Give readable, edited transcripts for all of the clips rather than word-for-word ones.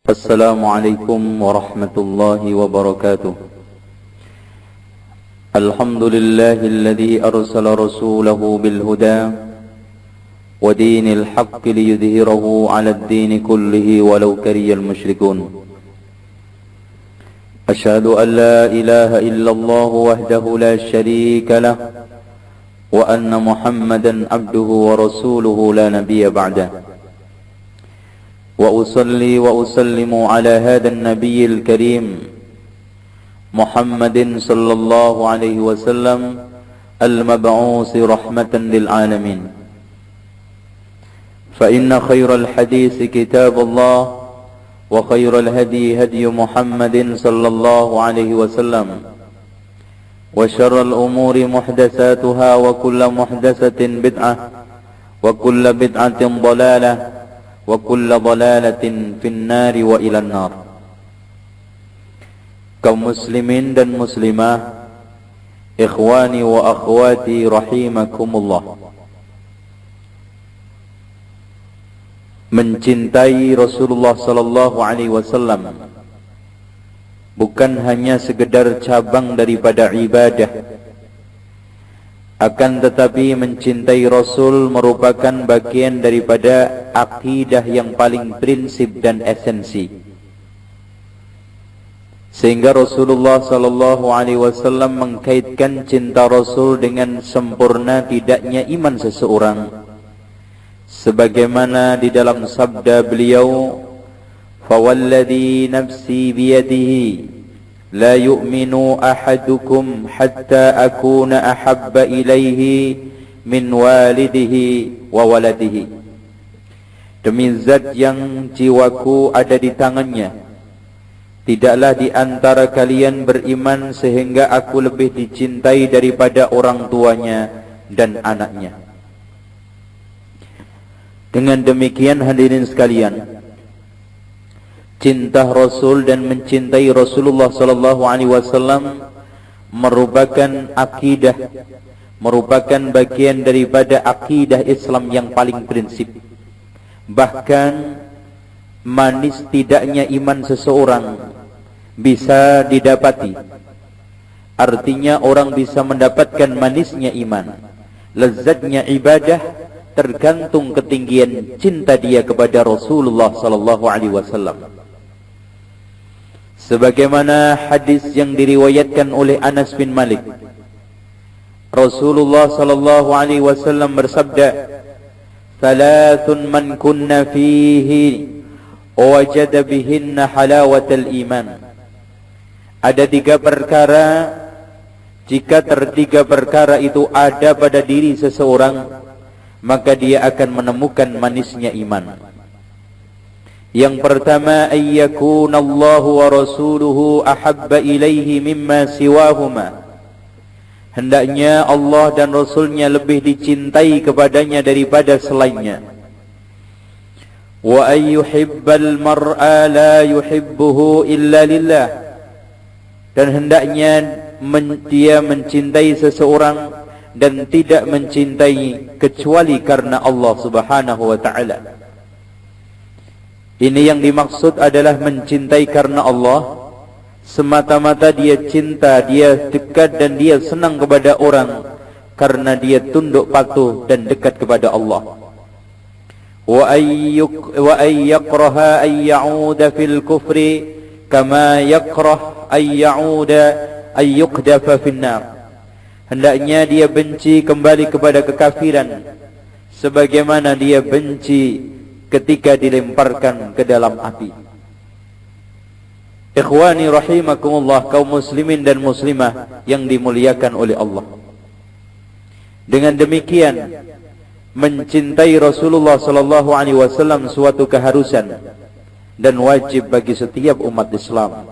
السلام عليكم ورحمة الله وبركاته. الحمد لله الذي أرسل رسوله بالهدى ودين الحق ليظهره على الدين كله ولو كره المشركون. أشهد أن لا إله إلا الله وحده لا شريك له وأن محمدا عبده ورسوله لا نبي بعده. وأصلي وأسلم على هذا النبي الكريم محمد صلى الله عليه وسلم المبعوث رحمة للعالمين. فإن خير الحديث كتاب الله وخير الهدي هدي محمد صلى الله عليه وسلم وشر الأمور محدثاتها وكل محدثة بدعة وكل بدعة ضلالة وكل ضلالة في النار وإلى النار. Kaum muslimin dan muslimah, ikhwani wa akhwati rahimakumullah. Mencintai Rasulullah sallallahu alaihi wasallam bukan hanya sekedar cabang daripada ibadah, akan tetapi mencintai Rasul merupakan bagian daripada akidah yang paling prinsip dan esensi. Sehingga Rasulullah sallallahu alaihi wasallam mengkaitkan cinta Rasul dengan sempurna tidaknya iman seseorang. Sebagaimana di dalam sabda beliau, "Fawalladhi nafsi biyadihi la yu'minu ahadukum hatta akuna ahabba ilaihi min walidihi wa waladihi." Demi zat yang jiwaku ada di tangannya, tidaklah di antara kalian beriman sehingga aku lebih dicintai daripada orang tuanya dan anaknya. Dengan demikian hadirin sekalian, cinta Rasul dan mencintai Rasulullah sallallahu alaihi wasallam merupakan akidah, merupakan bagian daripada akidah Islam yang paling prinsip. Bahkan manis tidaknya iman seseorang bisa didapati. Artinya orang bisa mendapatkan manisnya iman, lezatnya ibadah, tergantung ketinggian cinta dia kepada Rasulullah sallallahu alaihi wasallam. Sebagaimana hadis yang diriwayatkan oleh Anas bin Malik, Rasulullah sallallahu alaihi wasallam bersabda, "Thalathun man kunna fihi wajada bihinna halawatal iman." Ada 3 perkara, jika tertiga perkara itu ada pada diri seseorang, maka dia akan menemukan manisnya iman. Yang pertama, ayyakunallahu wa rasuluhu ahabba ilaihi mimma siwahuma. Hendaknya Allah dan Rasulnya lebih dicintai kepadanya daripada selainnya. Wa ayyuhibbal mar'a la yuhibbuhu illa lillah. Dan hendaknya dia mencintai seseorang dan tidak mencintai kecuali karena Allah subhanahu wa ta'ala. Ini yang dimaksud adalah mencintai karena Allah, semata-mata dia cinta, dia dekat dan dia senang kepada orang karena dia tunduk patuh dan dekat kepada Allah. Wa ayyakraha ayya'uda fil kufri kama yakrah ayya'uda ayyukdafa finnar. Hendaknya dia benci kembali kepada kekafiran sebagaimana dia benci ketika dilemparkan ke dalam api. Ikhwani rahimakumullah, kaum muslimin dan muslimah yang dimuliakan oleh Allah. Dengan demikian, mencintai Rasulullah sallallahu alaihi wasallam suatu keharusan dan wajib bagi setiap umat Islam.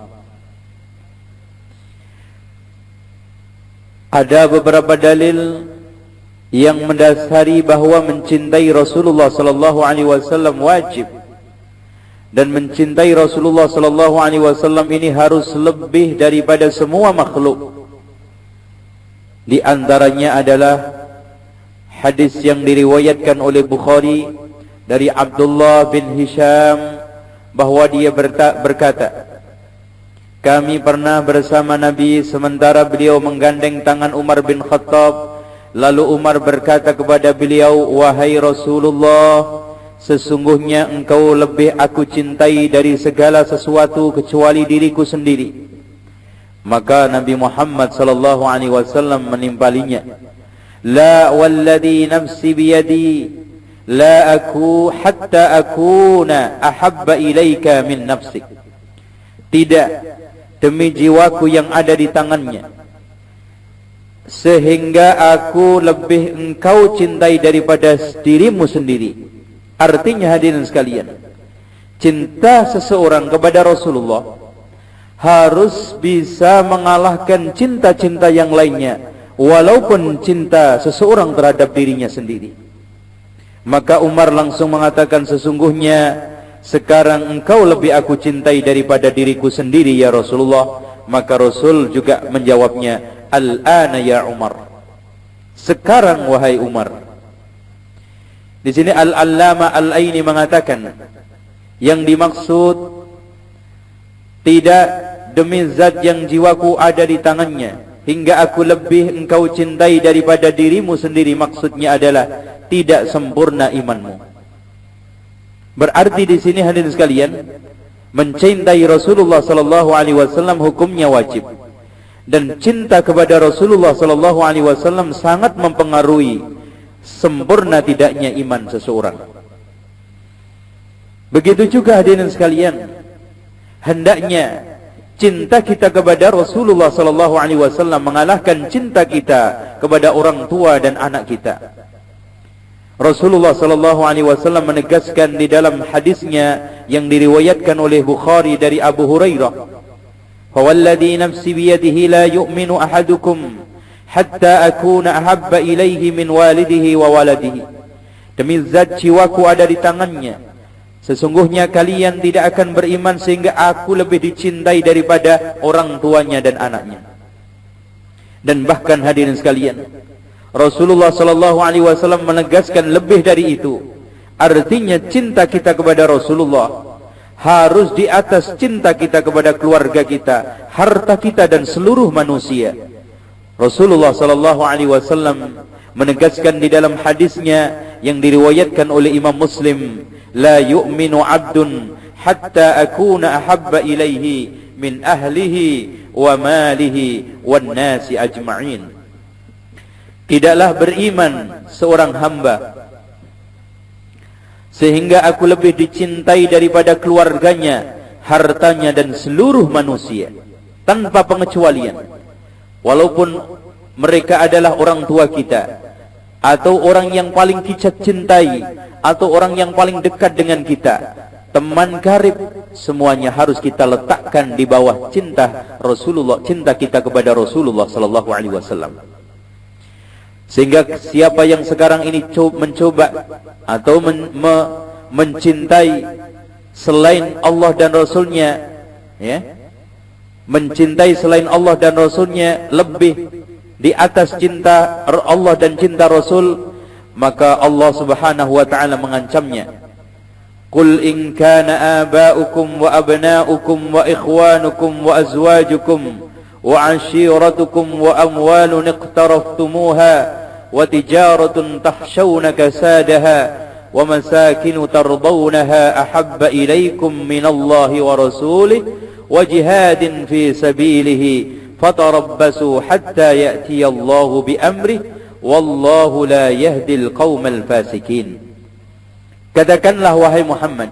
Ada beberapa dalil yang mendasari bahwa mencintai Rasulullah sallallahu alaihi wasallam wajib, dan mencintai Rasulullah sallallahu alaihi wasallam ini harus lebih daripada semua makhluk. Di antaranya adalah hadis yang diriwayatkan oleh Bukhari dari Abdullah bin Hisham bahwa dia berkata, kami pernah bersama Nabi sementara beliau menggandeng tangan Umar bin Khattab. Lalu Umar berkata kepada beliau, wahai Rasulullah, sesungguhnya engkau lebih aku cintai dari segala sesuatu kecuali diriku sendiri. Maka Nabi Muhammad sallallahu alaihi wasallam menimpalinya, la walladhi nafsi biyadi la aku hatta akuna ahabba ilaika min nafsik. Tidak, demi jiwaku yang ada di tangannya, sehingga aku lebih engkau cintai daripada dirimu sendiri. Artinya hadirin sekalian, cinta seseorang kepada Rasulullah harus bisa mengalahkan cinta-cinta yang lainnya, walaupun cinta seseorang terhadap dirinya sendiri. Maka Umar langsung mengatakan, sesungguhnya sekarang engkau lebih aku cintai daripada diriku sendiri ya Rasulullah. Maka Rasul juga menjawabnya, al-ana ya Umar, sekarang wahai Umar. Di sini Al-Allama Al-Aini mengatakan, yang dimaksud tidak demi zat yang jiwaku ada di tangannya hingga aku lebih engkau cintai daripada dirimu sendiri, maksudnya adalah tidak sempurna imanmu. Berarti di sini hadirin sekalian, mencintai Rasulullah sallallahu alaihi wasallam hukumnya wajib. Dan cinta kepada Rasulullah sallallahu alaihi wasallam sangat mempengaruhi sempurna tidaknya iman seseorang. Begitu juga hadirin sekalian, hendaknya cinta kita kepada Rasulullah sallallahu alaihi wasallam mengalahkan cinta kita kepada orang tua dan anak kita. Rasulullah sallallahu alaihi wasallam menegaskan di dalam hadisnya yang diriwayatkan oleh Bukhari dari Abu Hurairah, "Fawalladhi nafsi biyadihi la yu'minu ahadukum hatta akuna ahabba ilaihi min walidihi wa waladihi." Demi zat jiwaku ada di tangannya, sesungguhnya kalian tidak akan beriman sehingga aku lebih dicintai daripada orang tuanya dan anaknya. Dan bahkan hadirin sekalian, Rasulullah sallallahu alaihi wasallam menegaskan lebih dari itu. Artinya cinta kita kepada Rasulullah harus di atas cinta kita kepada keluarga kita, harta kita dan seluruh manusia. Rasulullah sallallahu alaihi wasallam menegaskan di dalam hadisnya yang diriwayatkan oleh Imam Muslim, la yu'minu 'abdun hatta akuna ahabba ilaihi min ahlihi wa malihi wan nasi ajma'in. Tidaklah beriman seorang hamba sehingga aku lebih dicintai daripada keluarganya, hartanya dan seluruh manusia tanpa pengecualian. Walaupun mereka adalah orang tua kita, atau orang yang paling kita cintai, atau orang yang paling dekat dengan kita, teman karib, semuanya harus kita letakkan di bawah cinta Rasulullah, cinta kita kepada Rasulullah sallallahu alaihi wasallam. Sehingga siapa yang sekarang ini mencoba atau mencintai selain Allah dan Rasulnya, ya, mencintai selain Allah dan Rasulnya lebih di atas cinta Allah dan cinta Rasul, maka Allah subhanahu wa ta'ala mengancamnya. Qul in kana aba'ukum wa abna'ukum wa ikhwanukum wa azwajukum wa ashiratukum wa amwalun iqtaraftumuha wa tijaratun takhshawna kasadaha wa masakinu tardawnaha ahabba ilaykum minallahi wa rasulih wa jihadin fi sabilihi fatarabbasu hatta ya'tiyallahu bi amrih wallahu la yahdil qaumal fasikin. Katakanlah wahai Muhammad,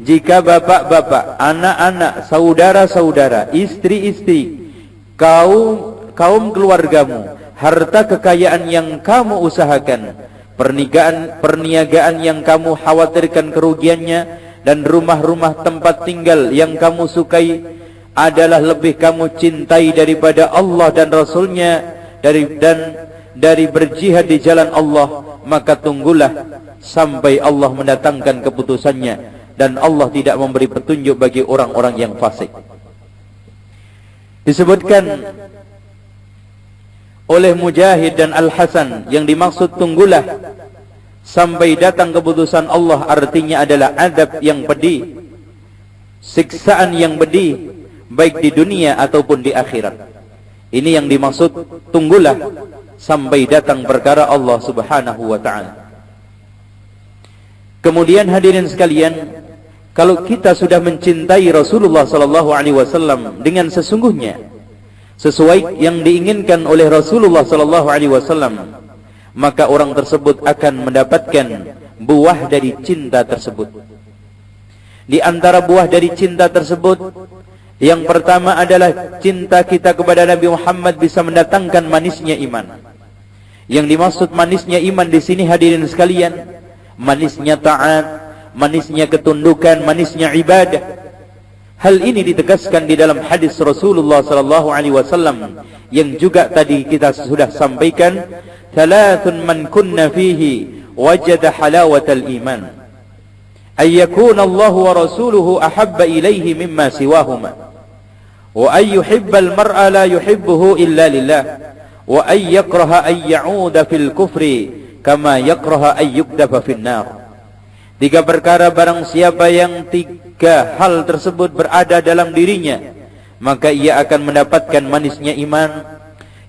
jika bapak-bapak, anak-anak, saudara-saudara, istri-istri, kaum keluargamu, harta kekayaan yang kamu usahakan, perniagaan yang kamu khawatirkan kerugiannya, dan rumah-rumah tempat tinggal yang kamu sukai adalah lebih kamu cintai daripada Allah dan Rasulnya, dari berjihad di jalan Allah, maka tunggulah sampai Allah mendatangkan keputusannya, dan Allah tidak memberi petunjuk bagi orang-orang yang fasik. Disebutkan oleh Mujahid dan Al-Hasan, yang dimaksud tunggulah sampai datang keputusan Allah artinya adalah adab yang pedih siksaan yang pedih baik di dunia ataupun di akhirat. Ini yang dimaksud tunggulah sampai datang perkara Allah Subhanahu wa ta'ala. Kemudian hadirin sekalian, kalau kita sudah mencintai Rasulullah sallallahu alaihi wasallam dengan sesungguhnya, sesuai yang diinginkan oleh Rasulullah sallallahu alaihi wasallam, maka orang tersebut akan mendapatkan buah dari cinta tersebut. Di antara buah dari cinta tersebut, yang pertama adalah cinta kita kepada Nabi Muhammad bisa mendatangkan manisnya iman. Yang dimaksud manisnya iman di sini hadirin sekalian, manisnya taat, manisnya ketundukan, manisnya ibadah. Hal ini ditegaskan di dalam hadis Rasulullah sallallahu alaihi wasallam yang juga tadi kita sudah sampaikan, thalathun man kunna fihi wajada halawatal iman, ay yakuna Allah wa rasuluhu ahabba ilaihi mimma siwahuma, wa ay yuhibbal mar'a la yuhibbuhu illa lillah, wa ay yakraha ay ya'uda fil kufri kama yakraha ay yukdafa fin nar. Tiga perkara barang siapa yang tiga hal tersebut berada dalam dirinya, maka ia akan mendapatkan manisnya iman.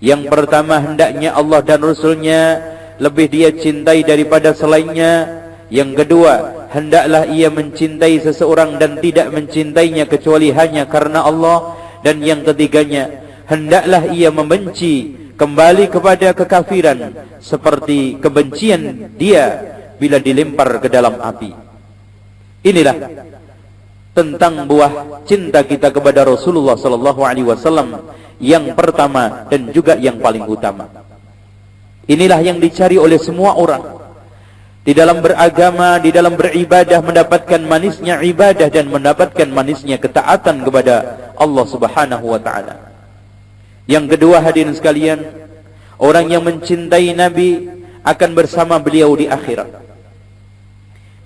Yang pertama, hendaknya Allah dan Rasulnya lebih dia cintai daripada selainnya. Yang kedua, hendaklah ia mencintai seseorang dan tidak mencintainya kecuali hanya karena Allah. Dan yang ketiganya, hendaklah ia membenci kembali kepada kekafiran seperti kebencian dia bila dilempar ke dalam api. Inilah tentang buah cinta kita kepada Rasulullah sallallahu alaihi wasallam yang pertama dan juga yang paling utama. Inilah yang dicari oleh semua orang di dalam beragama, di dalam beribadah, mendapatkan manisnya ibadah dan mendapatkan manisnya ketaatan kepada Allah Subhanahu wa taala. Yang kedua hadirin sekalian, orang yang mencintai Nabi akan bersama beliau di akhirat.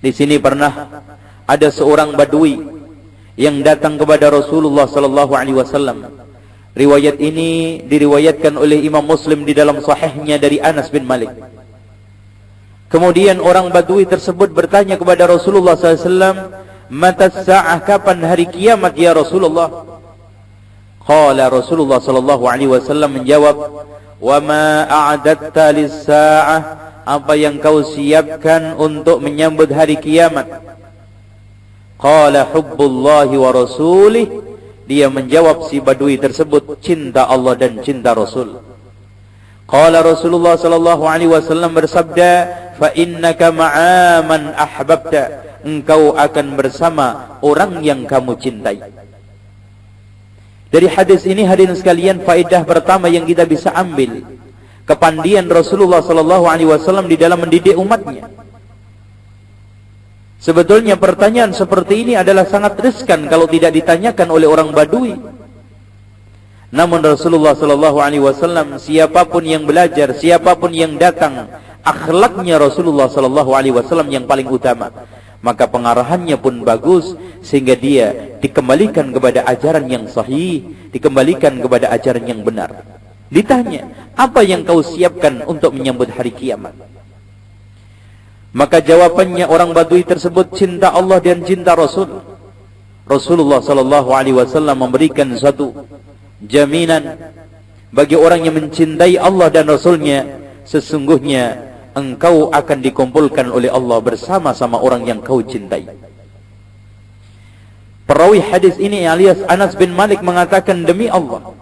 Di sini pernah ada seorang badui yang datang kepada Rasulullah sallallahu alaihi wasallam. Riwayat ini diriwayatkan oleh Imam Muslim di dalam sahihnya dari Anas bin Malik. Kemudian orang badui tersebut bertanya kepada Rasulullah sallallahu alaihi wasallam, "Mata sa'ah, kapan hari kiamat ya Rasulullah?" Qala Rasulullah sallallahu alaihi wasallam menjawab, "Wa ma a'adatta lis-sa'ah?" Apa yang kau siapkan untuk menyambut hari kiamat? Qala hubbullahi wa rasulih. Dia menjawab si badui tersebut, cinta Allah dan cinta Rasul. Qala Rasulullah sallallahu alaihi wasallam bersabda, fa innaka ma'a man ahbabta. Engkau akan bersama orang yang kamu cintai. Dari hadis ini hadirin sekalian, faedah pertama yang kita bisa ambil, kepandian Rasulullah sallallahu alaihi wasallam di dalam mendidik umatnya. Sebetulnya pertanyaan seperti ini adalah sangat riskan kalau tidak ditanyakan oleh orang Badui. Namun Rasulullah sallallahu alaihi wasallam, siapapun yang belajar, siapapun yang datang, akhlaknya Rasulullah sallallahu alaihi wasallam yang paling utama, maka pengarahannya pun bagus sehingga dia dikembalikan kepada ajaran yang sahih, dikembalikan kepada ajaran yang benar. Ditanya, apa yang kau siapkan untuk menyambut hari kiamat? Maka jawabannya orang Badui tersebut, cinta Allah dan cinta Rasul. Rasulullah sallallahu alaihi wasallam memberikan suatu jaminan bagi orang yang mencintai Allah dan Rasulnya, sesungguhnya engkau akan dikumpulkan oleh Allah bersama-sama orang yang kau cintai. Perawi hadis ini alias Anas bin Malik mengatakan, demi Allah,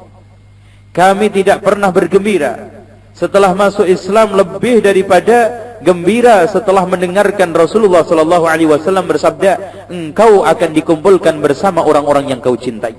kami tidak pernah bergembira setelah masuk Islam lebih daripada gembira setelah mendengarkan Rasulullah sallallahu alaihi wasallam bersabda, engkau akan dikumpulkan bersama orang-orang yang kau cintai.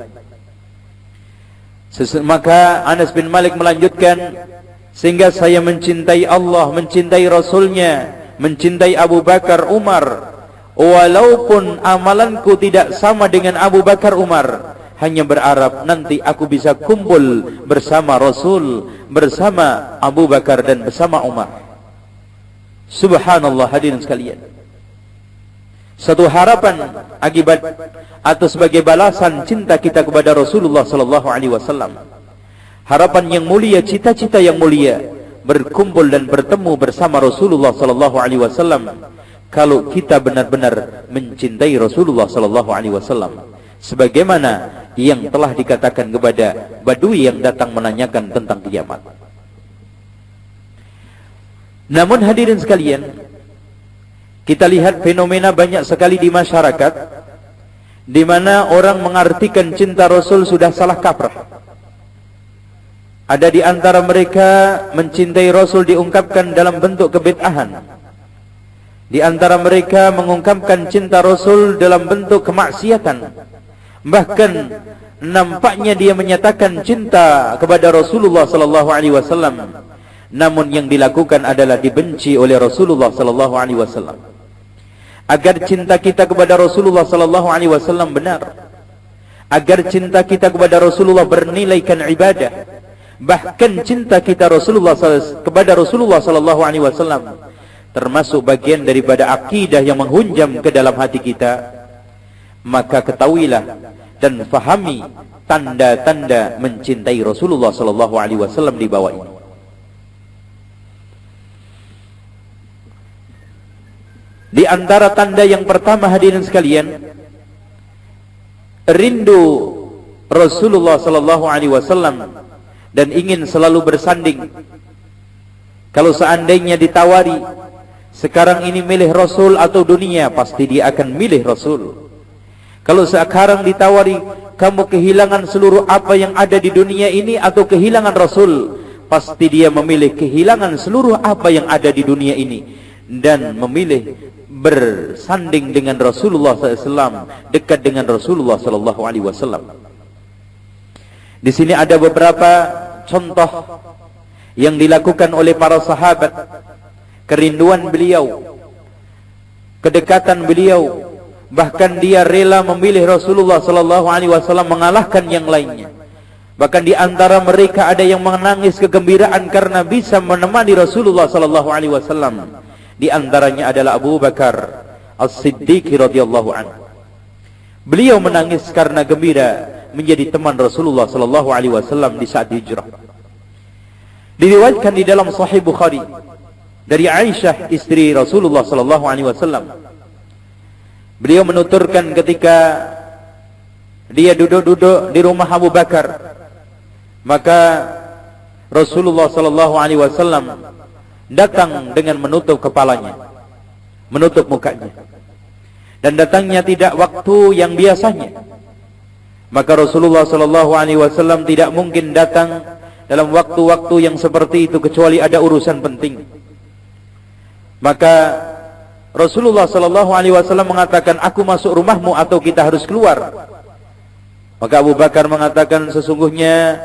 Maka Anas bin Malik melanjutkan, sehingga saya mencintai Allah, mencintai Rasulnya, mencintai Abu Bakar, Umar, walaupun amalanku tidak sama dengan Abu Bakar, Umar, hanya berharap nanti aku bisa kumpul bersama Rasul, bersama Abu Bakar dan bersama Umar. Subhanallah hadirin sekalian. Satu harapan akibat atau sebagai balasan cinta kita kepada Rasulullah sallallahu alaihi wasallam. Harapan yang mulia, cita-cita yang mulia, berkumpul dan bertemu bersama Rasulullah sallallahu alaihi wasallam kalau kita benar-benar mencintai Rasulullah sallallahu alaihi wasallam. sebagaimana yang telah dikatakan kepada Badui yang datang menanyakan tentang kiamat. Namun hadirin sekalian, kita lihat fenomena banyak sekali di masyarakat di mana orang mengartikan cinta Rasul sudah salah kaprah. Ada di antara mereka mencintai Rasul diungkapkan dalam bentuk kebid'ahan. Di antara mereka mengungkapkan cinta Rasul dalam bentuk kemaksiatan. Bahkan nampaknya dia menyatakan cinta kepada Rasulullah sallallahu alaihi wasallam, namun yang dilakukan adalah dibenci oleh Rasulullah sallallahu alaihi wasallam. Agar cinta kita kepada Rasulullah sallallahu alaihi wasallam benar, agar cinta kita kepada Rasulullah bernilaikan ibadah, bahkan cinta kita kepada Rasulullah sallallahu alaihi wasallam termasuk bagian daripada akidah yang menghunjam ke dalam hati kita, maka ketahuilah dan fahami tanda-tanda mencintai Rasulullah sallallahu alaihi wasallam di bawah ini. Di antara tanda yang pertama hadirin sekalian, rindu Rasulullah sallallahu alaihi wasallam dan ingin selalu bersanding. Kalau seandainya ditawari, sekarang ini milih Rasul atau dunia, pasti dia akan milih Rasul. Kalau sekarang ditawari, kamu kehilangan seluruh apa yang ada di dunia ini atau kehilangan Rasul, pasti dia memilih kehilangan seluruh apa yang ada di dunia ini dan memilih bersanding dengan Rasulullah SAW, dekat dengan Rasulullah SAW. Di sini ada beberapa contoh yang dilakukan oleh para sahabat, kerinduan beliau, kedekatan beliau, bahkan dia rela memilih Rasulullah SAW mengalahkan yang lainnya. Bahkan di antara mereka ada yang menangis kegembiraan karena bisa menemani Rasulullah SAW. Di antaranya adalah Abu Bakar As-Siddiq radhiyallahu anhu. Beliau menangis karena gembira menjadi teman Rasulullah sallallahu alaihi wasallam di saat hijrah. Diriwayatkan di dalam Sahih Bukhari dari Aisyah istri Rasulullah sallallahu alaihi wasallam. Beliau menuturkan ketika dia duduk-duduk di rumah Abu Bakar, maka Rasulullah sallallahu alaihi wasallam datang dengan menutup kepalanya, menutup mukanya, dan datangnya tidak waktu yang biasanya. Maka Rasulullah sallallahu alaihi wasallam tidak mungkin datang dalam waktu-waktu yang seperti itu kecuali ada urusan penting. Maka Rasulullah sallallahu alaihi wasallam mengatakan, "Aku masuk rumahmu atau kita harus keluar?" Maka Abu Bakar mengatakan, "Sesungguhnya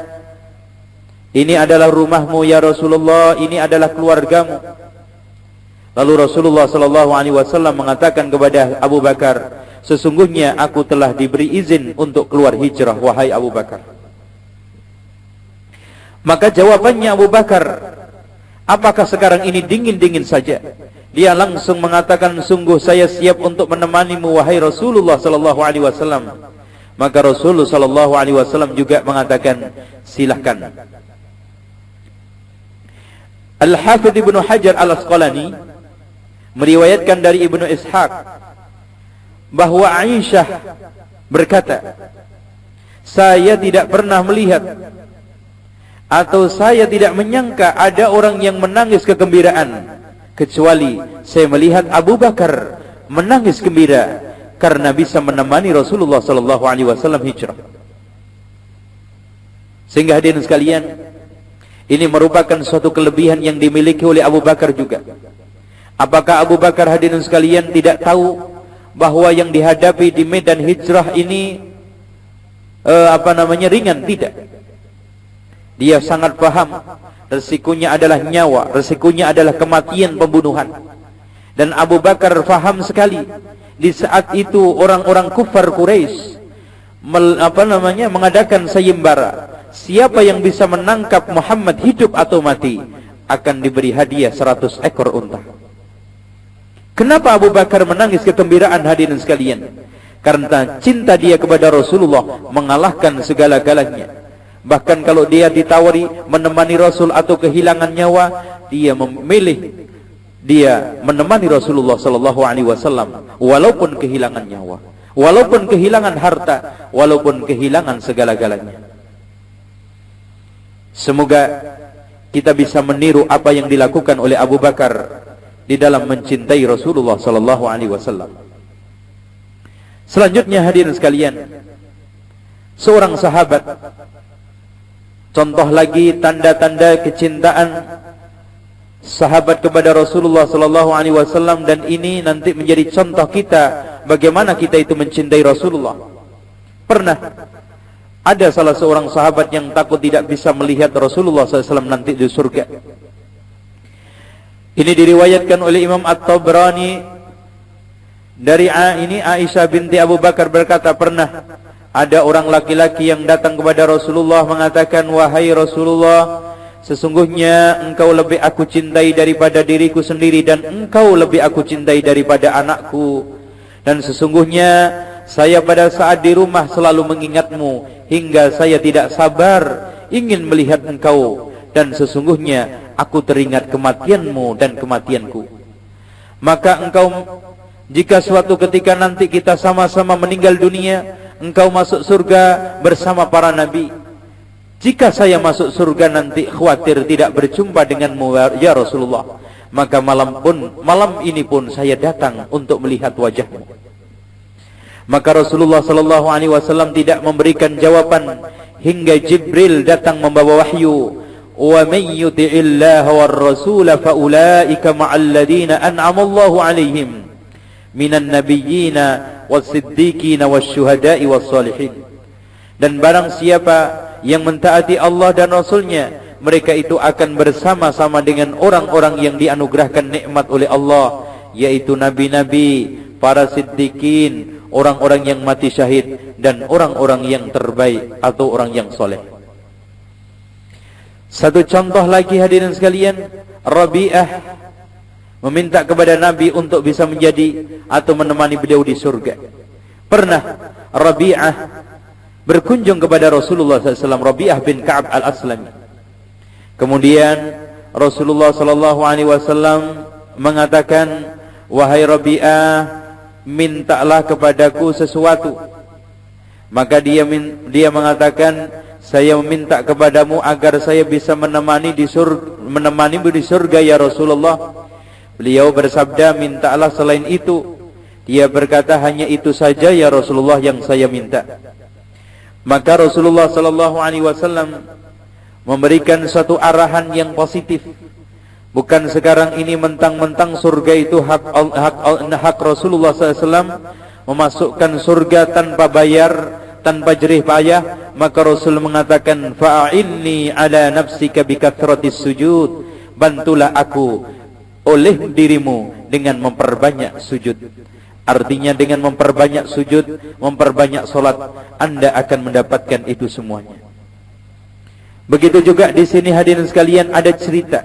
ini adalah rumahmu ya Rasulullah, ini adalah keluargamu." Lalu Rasulullah sallallahu alaihi wasallam mengatakan kepada Abu Bakar, "Sesungguhnya aku telah diberi izin untuk keluar hijrah, wahai Abu Bakar." Maka jawabannya Abu Bakar, "Apakah sekarang ini dingin-dingin saja?" Dia langsung mengatakan, "Sungguh saya siap untuk menemanimu wahai Rasulullah sallallahu alaihi wasallam." Maka Rasulullah sallallahu alaihi wasallam juga mengatakan, "Silahkan." Al-Hafidh Ibnu Hajar Al-Asqalani meriwayatkan dari Ibnu Ishaq bahwa Aisyah berkata, "Saya tidak pernah melihat atau saya tidak menyangka ada orang yang menangis kegembiraan kecuali saya melihat Abu Bakar menangis gembira karena bisa menemani Rasulullah sallallahu alaihi wasallam hijrah." Sehingga hadirin sekalian, ini merupakan suatu kelebihan yang dimiliki oleh Abu Bakar juga. Apakah Abu Bakar hadirin sekalian tidak tahu bahwa yang dihadapi di medan hijrah ini ringan? Tidak. Dia sangat paham resikonya adalah nyawa, resikonya adalah kematian, pembunuhan. Dan Abu Bakar paham sekali di saat itu orang-orang kufar Quraisy mengadakan sayembara. Siapa yang bisa menangkap Muhammad hidup atau mati akan diberi hadiah 100 ekor unta. Kenapa Abu Bakar menangis kegembiraan hadirin sekalian? Karena cinta dia kepada Rasulullah mengalahkan segala-galanya. Bahkan kalau dia ditawari menemani Rasul atau kehilangan nyawa, dia memilih dia menemani Rasulullah sallallahu alaihi wasallam walaupun kehilangan nyawa. walaupun kehilangan harta, walaupun kehilangan segala-galanya. Semoga kita bisa meniru apa yang dilakukan oleh Abu Bakar di dalam mencintai Rasulullah sallallahu alaihi wasallam. Selanjutnya hadirin sekalian, seorang sahabat, contoh lagi tanda-tanda kecintaan sahabat kepada Rasulullah sallallahu alaihi wasallam, dan ini nanti menjadi contoh kita bagaimana kita itu mencintai Rasulullah. Pernah ada salah seorang sahabat yang takut tidak bisa melihat Rasulullah SAW nanti di surga. Ini diriwayatkan oleh Imam At-Tabrani dari Aisyah binti Abu Bakar berkata, pernah ada orang laki-laki yang datang kepada Rasulullah mengatakan, wahai Rasulullah, sesungguhnya engkau lebih aku cintai daripada diriku sendiri, dan engkau lebih aku cintai daripada anakku. Dan sesungguhnya saya pada saat di rumah selalu mengingatmu, hingga saya tidak sabar ingin melihat engkau. Dan sesungguhnya aku teringat kematianmu dan kematianku. Maka engkau, jika suatu ketika nanti kita sama-sama meninggal dunia, engkau masuk surga bersama para nabi. Jika saya masuk surga nanti khawatir tidak berjumpa denganmu ya Rasulullah, maka malam ini pun saya datang untuk melihat wajahmu. Maka Rasulullah sallallahu alaihi wasallam tidak memberikan jawaban hingga Jibril datang membawa wahyu. Wa may yuti'illaha war rasul fa ulaika ma'al ladina an'ama Allahu 'alaihim minan nabiyyina was-siddiqina wasyuhada'i was-shalihin. Dan barang siapa yang mentaati Allah dan Rasulnya, mereka itu akan bersama-sama dengan orang-orang yang dianugerahkan nikmat oleh Allah, yaitu nabi-nabi, para siddiqin, orang-orang yang mati syahid, dan orang-orang yang terbaik atau orang yang soleh. Satu contoh lagi hadirin sekalian, Rabi'ah meminta kepada Nabi untuk bisa menjadi atau menemani beliau di surga. Pernah Rabi'ah berkunjung kepada Rasulullah SAW, Rabi'ah bin Ka'ab al-Aslami. Kemudian Rasulullah SAW mengatakan, wahai Rabi'ah, mintalah kepadaku sesuatu. Maka dia mengatakan, saya meminta kepadamu agar saya bisa menemani di surga ya Rasulullah. Beliau bersabda, mintalah selain itu. Dia berkata, hanya itu saja ya Rasulullah yang saya minta. Maka Rasulullah sallallahu alaihi wasallam memberikan suatu arahan yang positif. Bukan sekarang ini mentang-mentang surga itu hak Rasulullah SAW, memasukkan surga tanpa bayar, tanpa jerih payah. Maka Rasul mengatakan, fa'inni ala nafsika bikathratis sujud, bantulah aku oleh dirimu dengan memperbanyak sujud. Artinya dengan memperbanyak sujud, memperbanyak solat, Anda akan mendapatkan itu semuanya. Begitu juga di sini hadirin sekalian ada cerita.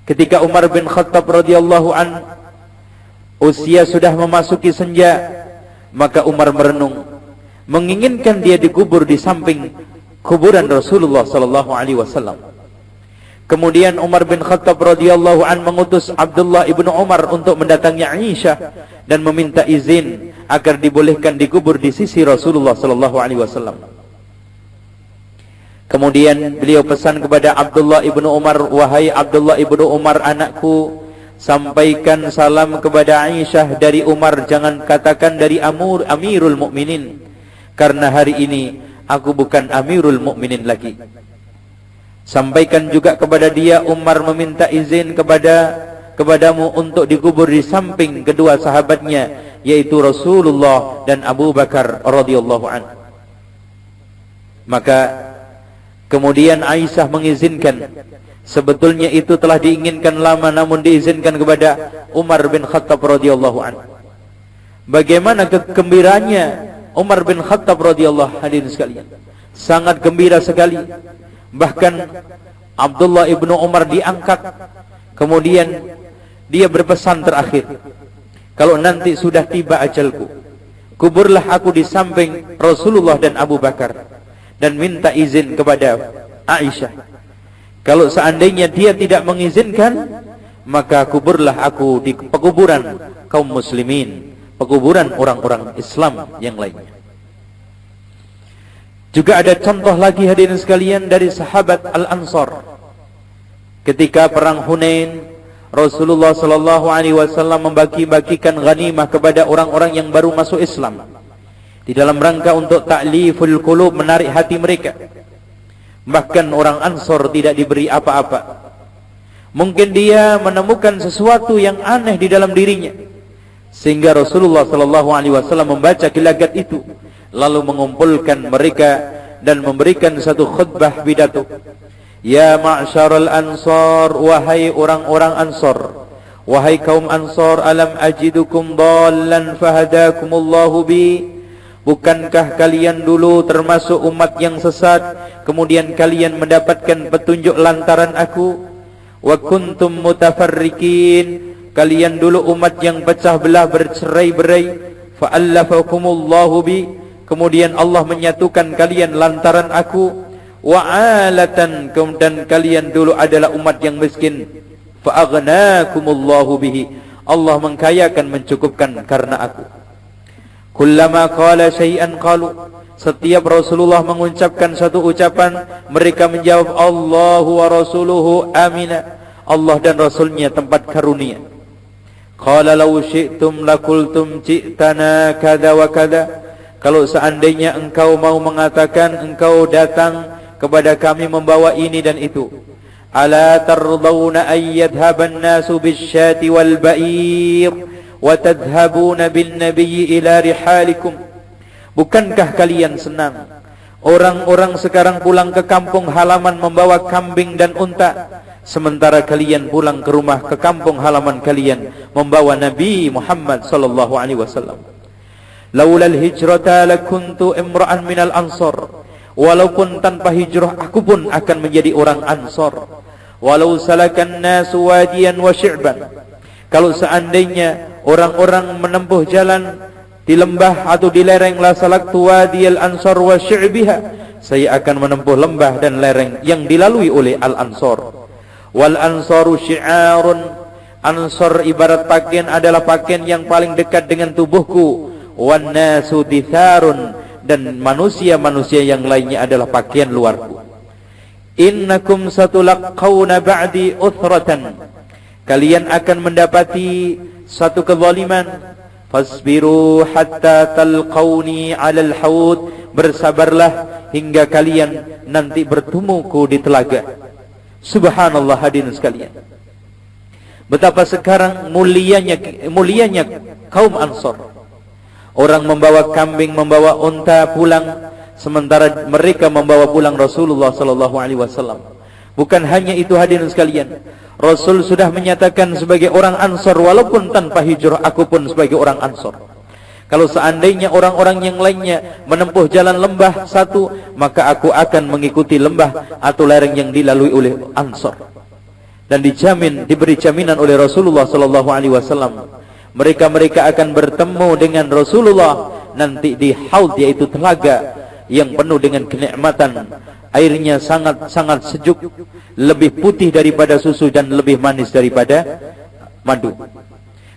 Ketika Umar bin Khattab radhiyallahu an usia sudah memasuki senja, maka Umar merenung, menginginkan dia dikubur di samping kuburan Rasulullah sallallahu alaihi wasallam. Kemudian Umar bin Khattab radhiyallahu an mengutus Abdullah ibnu Umar untuk mendatangi Aisyah dan meminta izin agar dibolehkan dikubur di sisi Rasulullah sallallahu alaihi wasallam. Kemudian beliau pesan kepada Abdullah ibnu Umar, wahai Abdullah ibnu Umar anakku, sampaikan salam kepada Aisyah dari Umar, jangan katakan dari Amirul Mukminin, karena hari ini aku bukan Amirul Mukminin lagi. Sampaikan juga kepada dia, Umar meminta izin kepadamu untuk dikubur di samping kedua sahabatnya, yaitu Rasulullah dan Abu Bakar radhiyallahu anhu. Maka kemudian Aisyah mengizinkan. Sebetulnya itu telah diinginkan lama, namun diizinkan kepada Umar bin Khattab radhiyallahu anhu. Bagaimana kegembiraannya Umar bin Khattab radhiyallahu hadirin sekalian. Sangat gembira sekali. Bahkan Abdullah ibnu Umar diangkat. Kemudian dia berpesan terakhir, kalau nanti sudah tiba ajalku, kuburlah aku di samping Rasulullah dan Abu Bakar, dan minta izin kepada Aisyah. Kalau seandainya dia tidak mengizinkan, maka kuburlah aku di pekuburan kaum muslimin, pekuburan orang-orang Islam yang lainnya. Juga ada contoh lagi hadirin sekalian dari sahabat Al-Ansar. Ketika perang Hunain, Rasulullah sallallahu alaihi wasallam membagi-bagikan ghanimah kepada orang-orang yang baru masuk Islam di dalam rangka untuk ta'liful qulub, menarik hati mereka. Bahkan orang Ansar tidak diberi apa-apa. Mungkin dia menemukan sesuatu yang aneh di dalam dirinya, sehingga Rasulullah sallallahu alaihi wasallam membaca gelagat itu, lalu mengumpulkan mereka dan memberikan satu khutbah pidato. Ya ma'syaral ansar, wahai orang-orang Ansar, wahai kaum Ansar, alam ajidukum dhallan fahadakumullahu bi. Bukankah kalian dulu termasuk umat yang sesat, kemudian kalian mendapatkan petunjuk lantaran aku? Wa kuntum mutafarriqin, kalian dulu umat yang pecah belah, bercerai-berai. Fa'allafakumullahu bi, kemudian Allah menyatukan kalian lantaran aku. Wa'alatan, dan kalian dulu adalah umat yang miskin. Fa'aghnakumullahu bihi, Allah mengkayakan, mencukupkan karena aku. Kullama qala syai'an qalu, setiap Rasulullah mengucapkan satu ucapan, mereka menjawab Allahu wa rasuluhu amina, Allah dan Rasulnya tempat karunia. Qala law syi'tum lakultum ji'tana kada wa kada, kalau seandainya engkau mau mengatakan, engkau datang kepada kami membawa ini dan itu. Ala tardawna an yadhhaban nasu bisyati wal ba'ir wa tadhhabuna bin nabiyyi ila rihalikum. Bukankah kalian senang orang-orang sekarang pulang ke kampung halaman membawa kambing dan unta, sementara kalian pulang ke rumah, ke kampung halaman kalian membawa Nabi Muhammad sallallahu alaihi wasallam. Laulal hijrata lakuntu imra'an minal ansar, walaupun tanpa hijrah aku pun akan menjadi orang Ansar. Walau salakan nasu wadiyan wa syi'ban, kalau seandainya orang-orang menempuh jalan di lembah atau di lereng, la salaktu wadiyal ansar wa syi'biha, saya akan menempuh lembah dan lereng yang dilalui oleh al-ansar. Wal ansaru syi'arun, ansar ibarat pakaian, adalah pakaian yang paling dekat dengan tubuhku. Wan nasu ditharun, dan manusia-manusia yang lainnya adalah pakaian luarku. Innakum satulaqawna ba'di uthratan, kalian akan mendapati satu kezaliman. Fasbiru hatta talqawni 'alal haud, bersabarlah hingga kalian nanti bertemuku di telaga. Subhanallah hadirin sekalian, betapa sekarang mulianya kaum Ansar. Orang membawa kambing, membawa unta pulang, sementara mereka membawa pulang Rasulullah sallallahu alaihi wasallam. Bukan hanya itu hadirin sekalian, Rasul sudah menyatakan sebagai orang Ansar, walaupun tanpa hijrah aku pun sebagai orang Ansar. Kalau seandainya orang-orang yang lainnya menempuh jalan lembah satu, maka aku akan mengikuti lembah atau lereng yang dilalui oleh Ansar. Dan diberi jaminan oleh Rasulullah sallallahu alaihi wasallam, mereka akan bertemu dengan Rasulullah nanti di haud, yaitu telaga yang penuh dengan kenikmatan. Airnya sangat sejuk, lebih putih daripada susu dan lebih manis daripada madu.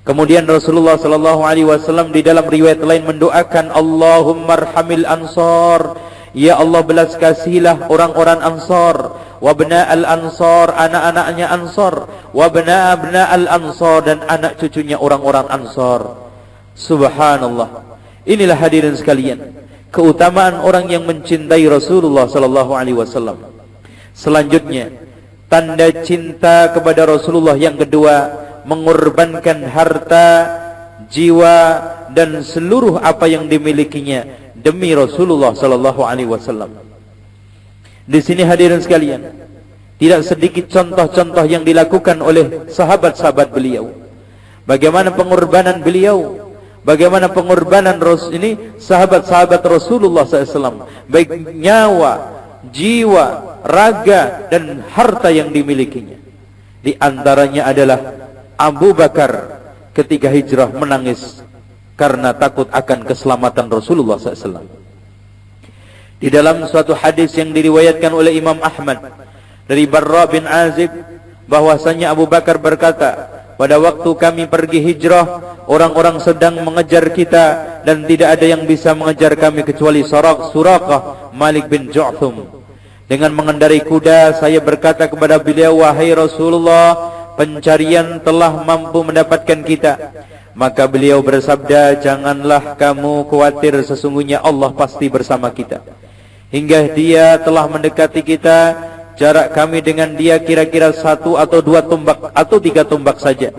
Kemudian Rasulullah sallallahu alaihi wasallam di dalam riwayat lain mendoakan, Allahumma arhamil ansar, ya Allah belas kasihilah orang-orang Ansar, wabna al-ansar, anak-anaknya Ansar, wabna abna al-ansar, dan anak cucunya orang-orang Ansar. Subhanallah. Inilah hadirin sekalian keutamaan orang yang mencintai Rasulullah sallallahu alaihi wasallam. Selanjutnya, tanda cinta kepada Rasulullah yang kedua, mengorbankan harta, jiwa, dan seluruh apa yang dimilikinya demi Rasulullah sallallahu alaihi wasallam. Di sini hadirin sekalian, tidak sedikit contoh-contoh yang dilakukan oleh sahabat-sahabat beliau. Bagaimana pengorbanan beliau, bagaimana pengorbanan ini sahabat-sahabat Rasulullah SAW, baik nyawa, jiwa, raga, dan harta yang dimilikinya. Di antaranya adalah Abu Bakar ketika hijrah menangis karena takut akan keselamatan Rasulullah SAW. Di dalam suatu hadis yang diriwayatkan oleh Imam Ahmad dari Barra bin Azib, bahwasanya Abu Bakar berkata, pada waktu kami pergi hijrah, orang-orang sedang mengejar kita dan tidak ada yang bisa mengejar kami kecuali Suraqah Malik bin Ju'thum. Dengan mengendarai kuda, saya berkata kepada beliau, wahai Rasulullah, pencarian telah mampu mendapatkan kita. Maka beliau bersabda, janganlah kamu khawatir, sesungguhnya Allah pasti bersama kita. Hingga dia telah mendekati kita, jarak kami dengan dia kira-kira 1 atau 2 tombak atau 3 tombak saja.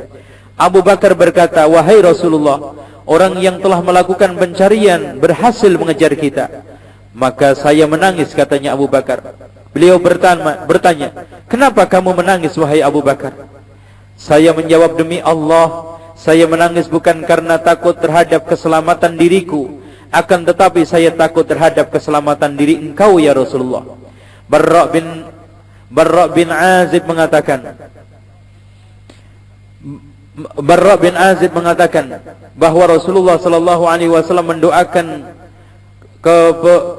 Abu Bakar berkata, wahai Rasulullah, orang yang telah melakukan pencarian berhasil mengejar kita. Maka saya menangis, katanya Abu Bakar. Beliau bertanya, kenapa kamu menangis wahai Abu Bakar? Saya menjawab, demi Allah, saya menangis bukan karena takut terhadap keselamatan diriku, akan tetapi saya takut terhadap keselamatan diri engkau ya Rasulullah. Barra bin Azib mengatakan bahwa Rasulullah sallallahu alaihi wasallam mendoakan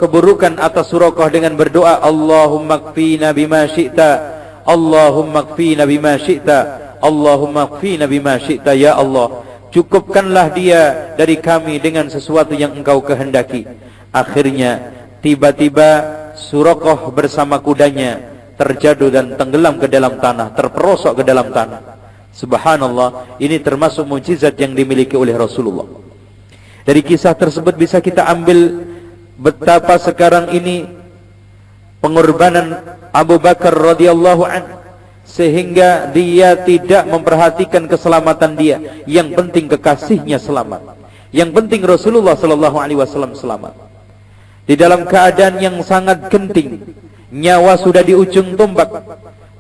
keburukan atas Suraqah dengan berdoa, Allahumma kfina bima syi'ta, Allahumma kfina bima syi'ta, Allahumma kfina bima syi'ta, ya Allah, cukupkanlah dia dari kami dengan sesuatu yang engkau kehendaki. Akhirnya tiba-tiba Suraqah bersama kudanya terjatuh dan tenggelam ke dalam tanah, terperosok ke dalam tanah. Subhanallah, ini termasuk mukjizat yang dimiliki oleh Rasulullah. Dari kisah tersebut bisa kita ambil betapa sekarang ini pengorbanan Abu Bakar radhiyallahu anhu, sehingga dia tidak memperhatikan keselamatan dia. Yang penting kekasihnya selamat. Yang penting Rasulullah sallallahu alaihi wasallam selamat. Di dalam keadaan yang sangat genting, nyawa sudah di ujung tombak.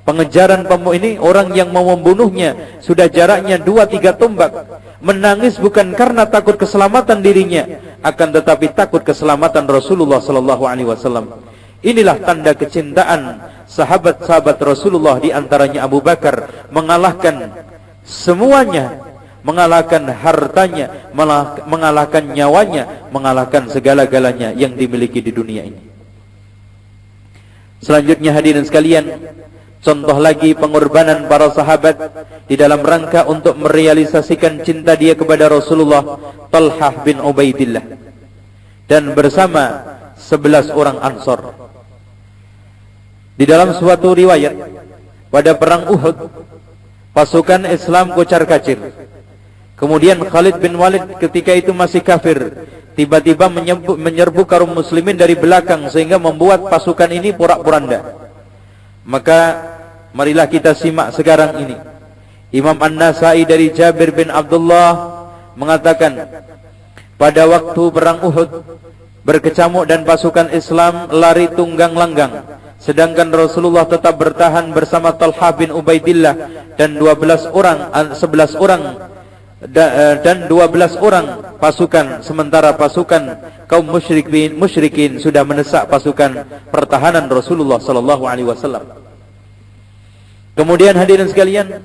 Pengejaran ini orang yang mau membunuhnya sudah jaraknya 2-3 tombak. Menangis bukan karena takut keselamatan dirinya, akan tetapi takut keselamatan Rasulullah sallallahu alaihi wasallam. Inilah tanda kecintaan sahabat-sahabat Rasulullah, di antaranya Abu Bakar, mengalahkan semuanya, mengalahkan hartanya, mengalahkan nyawanya, mengalahkan segala-galanya yang dimiliki di dunia ini. Selanjutnya hadirin sekalian, contoh lagi pengorbanan para sahabat di dalam rangka untuk merealisasikan cinta dia kepada Rasulullah, Talhah bin Ubaidillah dan bersama 11 orang Ansor. Di dalam suatu riwayat, pada perang Uhud, pasukan Islam kocar-kacir. Kemudian Khalid bin Walid ketika itu masih kafir, tiba-tiba menyerbu kaum muslimin dari belakang sehingga membuat pasukan ini porak-poranda. Maka marilah kita simak sekarang ini. Imam An-Nasai dari Jabir bin Abdullah mengatakan, pada waktu perang Uhud, berkecamuk dan pasukan Islam lari tunggang langgang, sedangkan Rasulullah tetap bertahan bersama Talha bin Ubaidillah dan 11 orang pasukan, sementara pasukan kaum musyrikin sudah mendesak pasukan pertahanan Rasulullah sallallahu alaihi wasallam. Kemudian hadirin sekalian,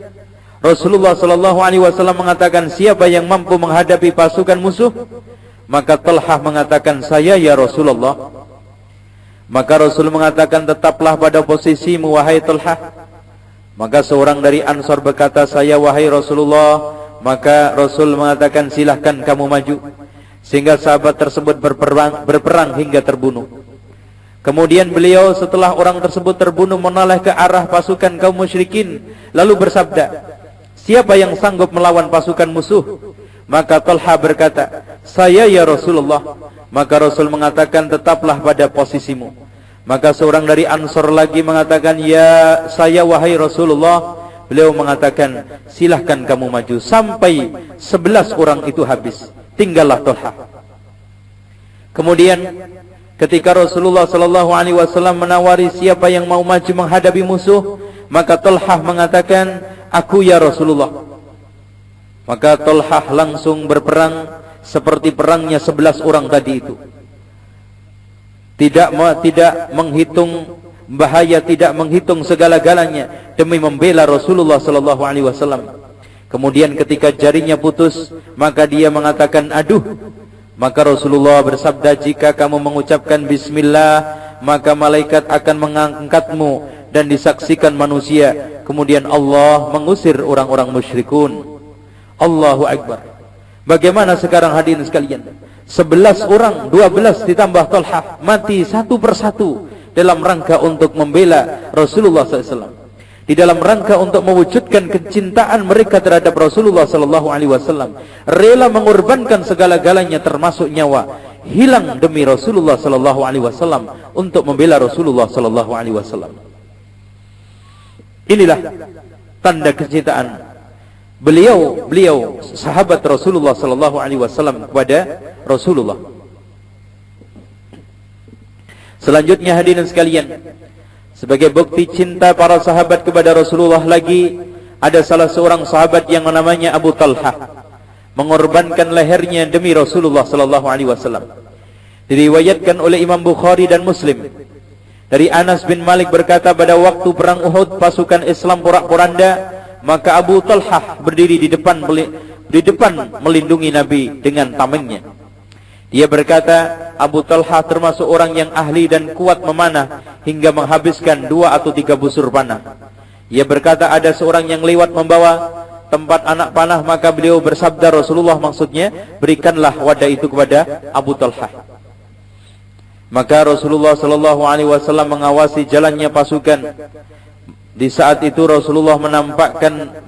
Rasulullah sallallahu alaihi wasallam mengatakan, siapa yang mampu menghadapi pasukan musuh? Maka Talhah mengatakan, saya ya Rasulullah. Maka Rasul mengatakan, tetaplah pada posisimu wahai Talhah. Maka seorang dari Ansar berkata, saya wahai Rasulullah. Maka Rasul mengatakan, silahkan kamu maju. Sehingga sahabat tersebut berperang hingga terbunuh. Kemudian beliau setelah orang tersebut terbunuh menoleh ke arah pasukan kaum musyrikin, lalu bersabda, siapa yang sanggup melawan pasukan musuh? Maka Talha berkata, saya ya Rasulullah. Maka Rasul mengatakan, tetaplah pada posisimu. Maka seorang dari Ansor lagi mengatakan, ya saya wahai Rasulullah. Beliau mengatakan, silahkan kamu maju. Sampai 11 orang itu habis, tinggallah Talha. Kemudian ketika Rasulullah sallallahu alaihi wasallam menawari siapa yang mau maju menghadapi musuh, maka Talha mengatakan, aku ya Rasulullah. Maka Talha langsung berperang seperti perangnya 11 orang tadi itu. Tidak menghitung bahaya, tidak menghitung segala-galanya demi membela Rasulullah sallallahu alaihi wasallam. Kemudian ketika jarinya putus, maka dia mengatakan, aduh. Maka Rasulullah bersabda, jika kamu mengucapkan bismillah, maka malaikat akan mengangkatmu dan disaksikan manusia. Kemudian Allah mengusir orang-orang musyrikun. Allahu Akbar. Bagaimana sekarang hadirin sekalian? 11 orang, 12 ditambah Talhah mati satu persatu dalam rangka untuk membela Rasulullah SAW. Di dalam rangka untuk mewujudkan kecintaan mereka terhadap Rasulullah SAW, rela mengorbankan segala-galanya termasuk nyawa, hilang demi Rasulullah SAW untuk membela Rasulullah SAW. Inilah tanda kecintaan beliau sahabat Rasulullah SAW kepada Rasulullah. Selanjutnya hadirin sekalian, sebagai bukti cinta para sahabat kepada Rasulullah lagi, ada salah seorang sahabat yang namanya Abu Talhah, mengorbankan lehernya demi Rasulullah SAW. Diriwayatkan oleh Imam Bukhari dan Muslim dari Anas bin Malik berkata, pada waktu perang Uhud pasukan Islam porak-poranda, maka Abu Talhah berdiri di depan melindungi Nabi dengan tamengnya. Dia berkata, Abu Talhah termasuk orang yang ahli dan kuat memanah hingga menghabiskan 2 atau 3 busur panah. Ia berkata, ada seorang yang lewat membawa tempat anak panah, maka beliau bersabda, Rasulullah maksudnya, berikanlah wadah itu kepada Abu Talhah. Maka Rasulullah SAW mengawasi jalannya pasukan. Di saat itu Rasulullah menampakkan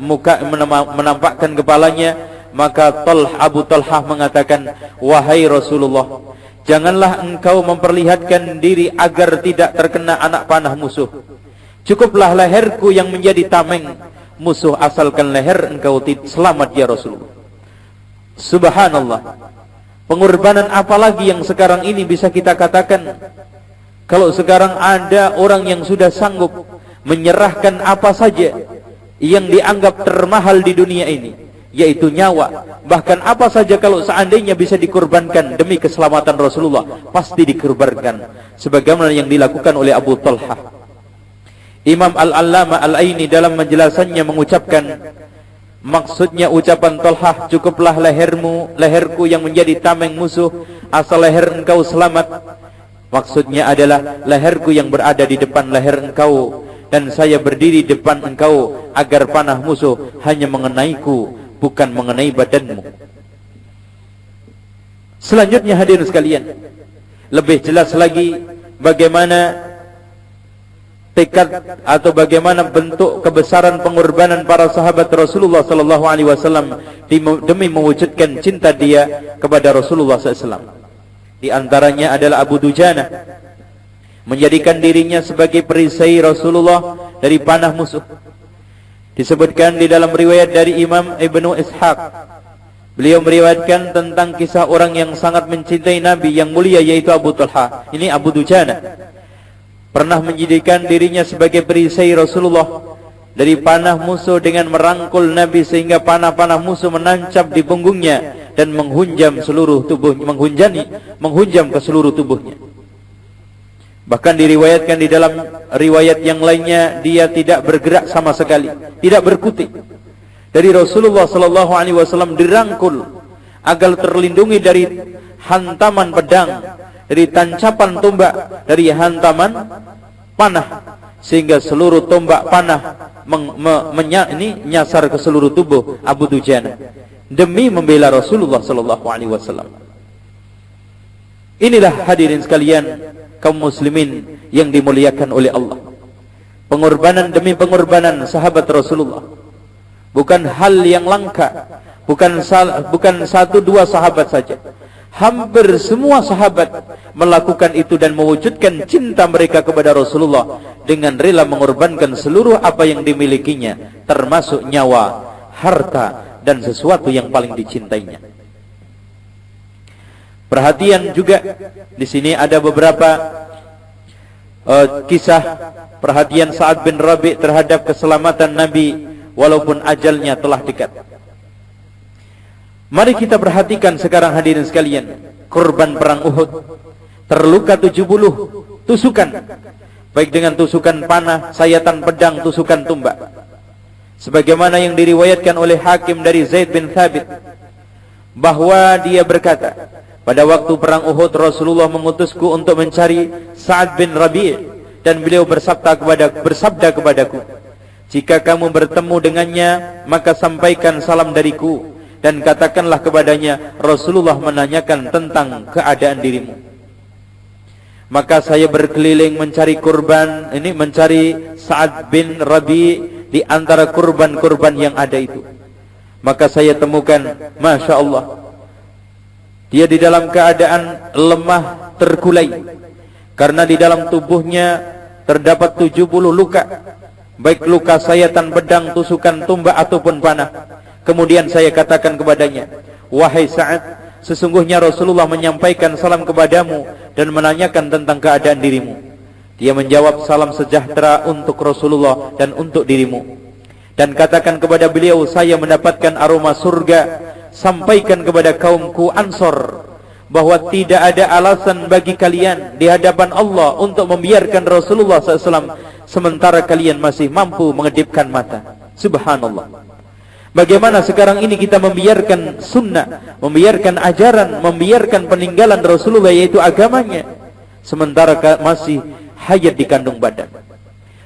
kepalanya, maka Abu Talhah mengatakan, wahai Rasulullah, janganlah engkau memperlihatkan diri agar tidak terkena anak panah musuh. Cukuplah leherku yang menjadi tameng musuh, asalkan leher engkau selamat ya Rasulullah. Subhanallah. Pengorbanan apa lagi yang sekarang ini bisa kita katakan? Kalau sekarang ada orang yang sudah sanggup menyerahkan apa saja yang dianggap termahal di dunia ini, yaitu nyawa, bahkan apa saja kalau seandainya bisa dikorbankan demi keselamatan Rasulullah, pasti dikorbankan, sebagaimana yang dilakukan oleh Abu Talhah. Imam Al-Allama Al-Aini dalam penjelasannya mengucapkan, maksudnya ucapan Talhah, cukuplah leherku yang menjadi tameng musuh, asal leher engkau selamat. Maksudnya adalah leherku yang berada di depan leher engkau, dan saya berdiri di depan engkau agar panah musuh hanya mengenaiku, bukan mengenai badanmu. Selanjutnya hadirin sekalian, lebih jelas lagi bagaimana tekad atau bagaimana bentuk kebesaran pengorbanan para sahabat Rasulullah SAW demi mewujudkan cinta dia kepada Rasulullah SAW. Di antaranya adalah Abu Dujana, menjadikan dirinya sebagai perisai Rasulullah dari panah musuh. Disebutkan di dalam riwayat dari Imam Ibnu Ishaq, beliau meriwayatkan tentang kisah orang yang sangat mencintai Nabi yang mulia, yaitu Abu Talhah. Ini Abu Dujana pernah menjadikan dirinya sebagai perisai Rasulullah dari panah musuh dengan merangkul Nabi sehingga panah-panah musuh menancap di punggungnya dan menghunjam ke seluruh tubuhnya. Bahkan diriwayatkan di dalam riwayat yang lainnya, dia tidak bergerak sama sekali, tidak berkutik. Dari Rasulullah SAW dirangkul agar terlindungi dari hantaman pedang, dari tancapan tombak, dari hantaman panah, sehingga seluruh tombak panah menyasar ke seluruh tubuh Abu Dujana demi membela Rasulullah SAW. Inilah hadirin sekalian kaum muslimin yang dimuliakan oleh Allah. Pengorbanan demi pengorbanan sahabat Rasulullah bukan hal yang langka, bukan 1-2 sahabat saja. Hampir semua sahabat melakukan itu dan mewujudkan cinta mereka kepada Rasulullah dengan rela mengorbankan seluruh apa yang dimilikinya, termasuk nyawa, harta, dan sesuatu yang paling dicintainya. Perhatian juga di sini ada beberapa kisah perhatian Sa'ad bin Rabi' terhadap keselamatan Nabi walaupun ajalnya telah dekat. Mari kita perhatikan sekarang hadirin sekalian, korban perang Uhud terluka 70 tusukan, baik dengan tusukan panah, sayatan pedang, tusukan tombak. Sebagaimana yang diriwayatkan oleh Hakim dari Zaid bin Thabit, bahwa dia berkata, pada waktu perang Uhud Rasulullah mengutusku untuk mencari Sa'ad bin Rabi', dan beliau bersabda kepadaku, jika kamu bertemu dengannya, maka sampaikan salam dariku dan katakanlah kepadanya, Rasulullah menanyakan tentang keadaan dirimu. Maka saya berkeliling mencari mencari Sa'ad bin Rabi di antara kurban-kurban yang ada itu. Maka saya temukan, Masya Allah, dia di dalam keadaan lemah, terkulai, karena di dalam tubuhnya terdapat 70 luka, baik luka sayatan pedang, tusukan tombak ataupun panah. Kemudian saya katakan kepadanya, wahai Sa'ad, sesungguhnya Rasulullah menyampaikan salam kepadamu dan menanyakan tentang keadaan dirimu. Dia menjawab, salam sejahtera untuk Rasulullah dan untuk dirimu. Dan katakan kepada beliau, saya mendapatkan aroma surga. Sampaikan kepada kaumku Ansor bahwa tidak ada alasan bagi kalian di hadapan Allah untuk membiarkan Rasulullah SAW sementara kalian masih mampu mengedipkan mata. Subhanallah. Bagaimana sekarang ini kita membiarkan sunnah, membiarkan ajaran, membiarkan peninggalan Rasulullah, yaitu agamanya, sementara masih hayat di kandung badan.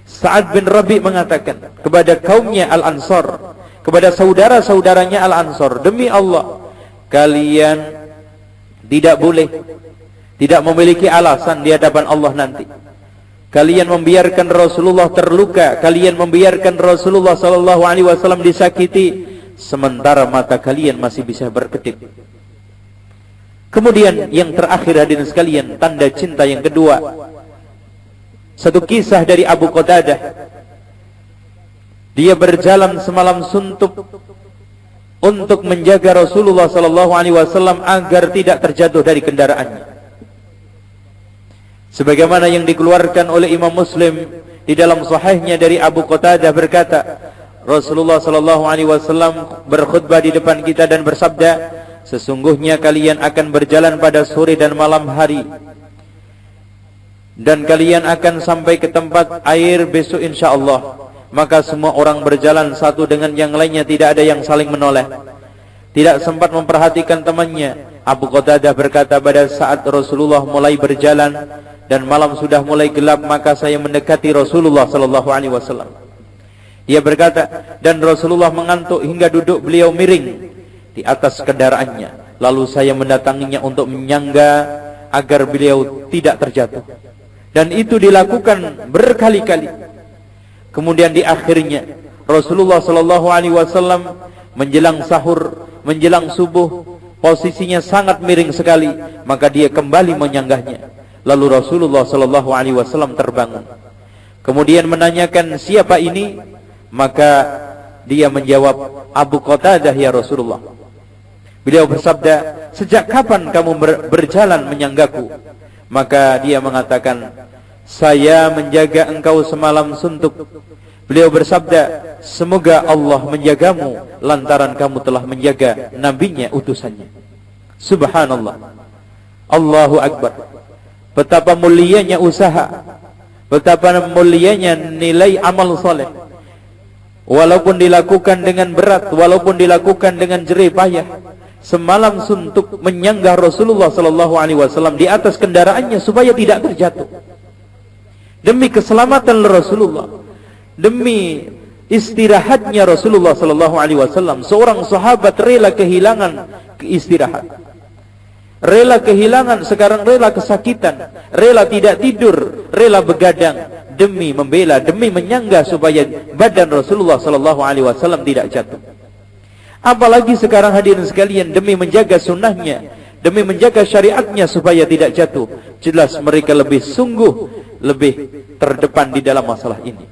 Sa'ad bin Rabi mengatakan kepada kaumnya Al-Ansar, kepada saudara-saudaranya Al-Ansar, demi Allah, kalian tidak boleh, tidak memiliki alasan di hadapan Allah nanti. Kalian membiarkan Rasulullah terluka, kalian membiarkan Rasulullah SAW disakiti, sementara mata kalian masih bisa berkedip. Kemudian yang terakhir hadirin sekalian, tanda cinta yang kedua, satu kisah dari Abu Qatadah. Dia berjalan semalam suntuk untuk menjaga Rasulullah SAW agar tidak terjatuh dari kendaraannya. Sebagaimana yang dikeluarkan oleh Imam Muslim di dalam sahihnya dari Abu Qatadah berkata, Rasulullah SAW berkhutbah di depan kita dan bersabda, sesungguhnya kalian akan berjalan pada sore dan malam hari, dan kalian akan sampai ke tempat air besok insyaallah. Maka semua orang berjalan satu dengan yang lainnya, tidak ada yang saling menoleh, tidak sempat memperhatikan temannya. Abu Qatadah berkata, pada saat Rasulullah mulai berjalan dan malam sudah mulai gelap, maka saya mendekati Rasulullah SAW. Dia berkata, dan Rasulullah mengantuk hingga duduk beliau miring di atas kendaraannya. Lalu saya mendatanginya untuk menyangga agar beliau tidak terjatuh, dan itu dilakukan berkali-kali. Kemudian di akhirnya Rasulullah SAW menjelang sahur, menjelang subuh, posisinya sangat miring sekali, maka dia kembali menyanggahnya. Lalu Rasulullah SAW terbangun, kemudian menanyakan, siapa ini? Maka dia menjawab, Abu Qatadah ya Rasulullah. Beliau bersabda, sejak kapan kamu berjalan menyanggaku? Maka dia mengatakan, saya menjaga engkau semalam suntuk. Beliau bersabda, semoga Allah menjagamu lantaran kamu telah menjaga nabinya, utusannya. Subhanallah. Allahu Akbar. Betapa mulianya usaha, betapa mulianya nilai amal soleh. Walaupun dilakukan dengan berat, walaupun dilakukan dengan jerih payah, semalam suntuk menyanggah Rasulullah SAW di atas kendaraannya supaya tidak terjatuh. Demi keselamatan Rasulullah, demi istirahatnya Rasulullah SAW, seorang sahabat rela kehilangan istirahat, rela kehilangan, sekarang rela kesakitan, rela tidak tidur, rela begadang demi membela, demi menyanggah supaya badan Rasulullah SAW tidak jatuh. Apalagi sekarang hadirin sekalian, demi menjaga sunnahnya, demi menjaga syariatnya supaya tidak jatuh. Jelas mereka lebih sungguh, lebih terdepan di dalam masalah ini.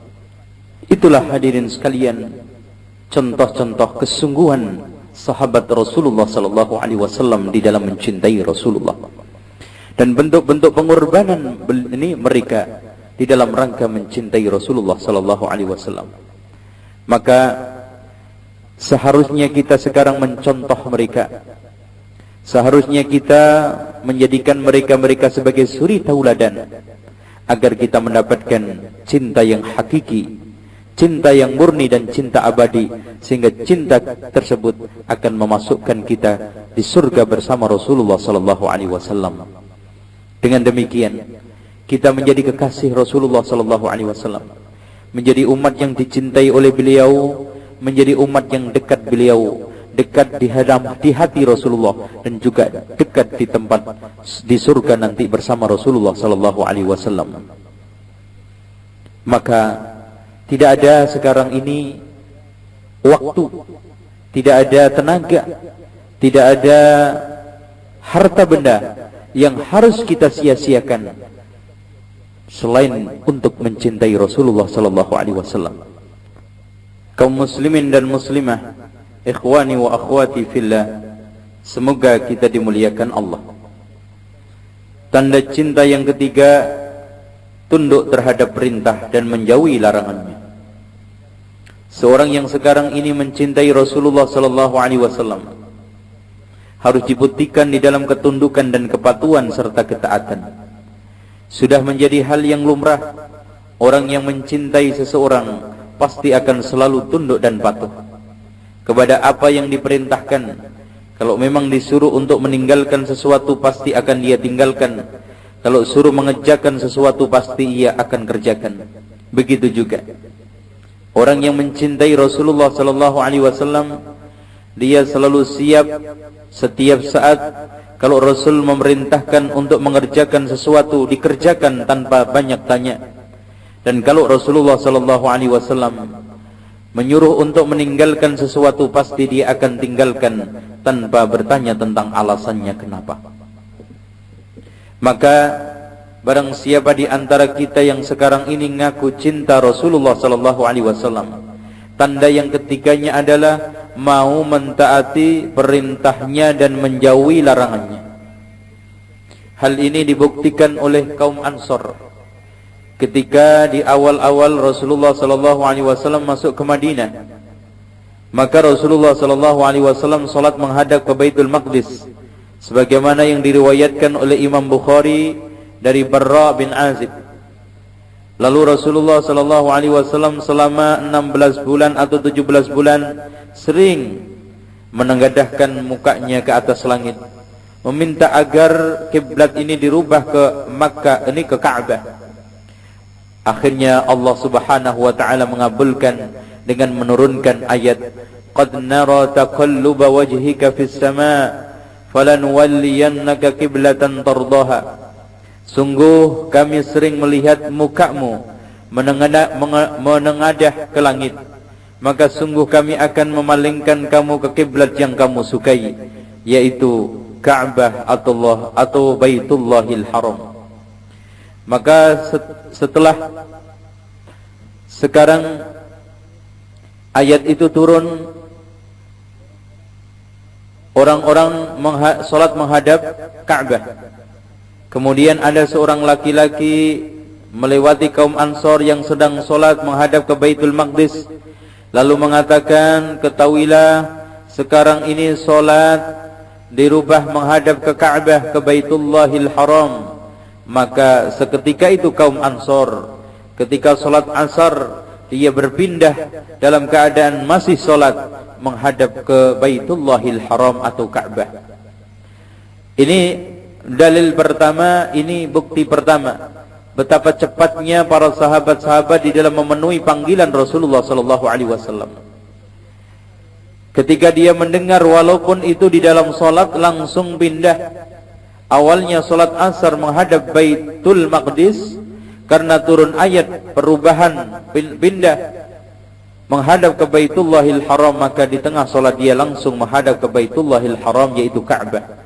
Itulah hadirin sekalian contoh-contoh kesungguhan sahabat Rasulullah SAW di dalam mencintai Rasulullah, dan bentuk-bentuk pengorbanan ini mereka di dalam rangka mencintai Rasulullah SAW. Maka seharusnya kita sekarang mencontoh mereka. Seharusnya kita menjadikan mereka sebagai suri tauladan, agar kita mendapatkan cinta yang hakiki, cinta yang murni dan cinta abadi, sehingga cinta tersebut akan memasukkan kita di surga bersama Rasulullah SAW. Dengan demikian kita menjadi kekasih Rasulullah sallallahu alaihi wasallam, menjadi umat yang dicintai oleh beliau, menjadi umat yang dekat beliau, dekat di hati Rasulullah, dan juga dekat di tempat di surga nanti bersama Rasulullah sallallahu alaihi wasallam. Maka tidak ada sekarang ini waktu, tidak ada tenaga, tidak ada harta benda yang harus kita sia-siakan selain untuk mencintai Rasulullah sallallahu alaihi wasallam. Kaum muslimin dan muslimah, ikhwani wa akhwati fillah, semoga kita dimuliakan Allah. Tanda cinta yang ketiga, tunduk terhadap perintah dan menjauhi larangannya. Seorang yang sekarang ini mencintai Rasulullah sallallahu alaihi wasallam harus dibuktikan di dalam ketundukan dan kepatuhan serta ketaatan. Sudah menjadi hal yang lumrah, orang yang mencintai seseorang pasti akan selalu tunduk dan patuh kepada apa yang diperintahkan. Kalau memang disuruh untuk meninggalkan sesuatu, pasti akan dia tinggalkan. Kalau suruh mengerjakan sesuatu, pasti ia akan kerjakan. Begitu juga orang yang mencintai Rasulullah sallallahu alaihi wasallam, dia selalu siap setiap saat kalau Rasul memerintahkan untuk mengerjakan sesuatu, dikerjakan tanpa banyak tanya. Dan kalau Rasulullah sallallahu alaihi wasallam menyuruh untuk meninggalkan sesuatu, pasti dia akan tinggalkan tanpa bertanya tentang alasannya kenapa. Maka barang siapa di antara kita yang sekarang ini ngaku cinta Rasulullah sallallahu alaihi wasallam, tanda yang ketiganya adalah mau mentaati perintahnya dan menjauhi larangannya. Hal ini dibuktikan oleh kaum Ansor. Ketika di awal-awal Rasulullah sallallahu alaihi wasallam masuk ke Madinah, maka Rasulullah sallallahu alaihi wasallam salat menghadap ke Baitul Maqdis, sebagaimana yang diriwayatkan oleh Imam Bukhari dari Barra bin Azib. Lalu Rasulullah sallallahu alaihi wasallam selama 16 bulan atau 17 bulan sering menengadahkan mukanya ke atas langit, meminta agar kiblat ini dirubah ke Makkah, ini ke Ka'bah. Akhirnya Allah Subhanahu wa taala mengabulkan dengan menurunkan ayat, "Qad nara taqalluba wajhika fis sama' falanuwalliyannaka qiblatan tardaha." Sungguh kami sering melihat mukamu menengadah ke langit, maka sungguh kami akan memalingkan kamu ke kiblat yang kamu sukai, yaitu Ka'bah atau Baitullahil Haram. Maka setelah sekarang ayat itu turun, orang-orang salat menghadap Ka'bah. Kemudian ada seorang laki-laki melewati kaum Ansor yang sedang salat menghadap ke Baitul Maqdis, lalu mengatakan, "Ketahuilah, sekarang ini salat dirubah menghadap ke Ka'bah, ke Baitullahil Haram." Maka seketika itu kaum Ansor, ketika salat asar, dia berpindah dalam keadaan masih salat menghadap ke Baitullahil Haram atau Ka'bah. Ini dalil pertama, ini bukti pertama betapa cepatnya para sahabat-sahabat di dalam memenuhi panggilan Rasulullah sallallahu alaihi wasallam. Ketika dia mendengar, walaupun itu di dalam salat, langsung pindah. Awalnya salat asar menghadap Baitul Maqdis, karena turun ayat perubahan pindah menghadap ke Baitullahil Haram, maka di tengah salat dia langsung menghadap ke Baitullahil Haram, yaitu Ka'bah.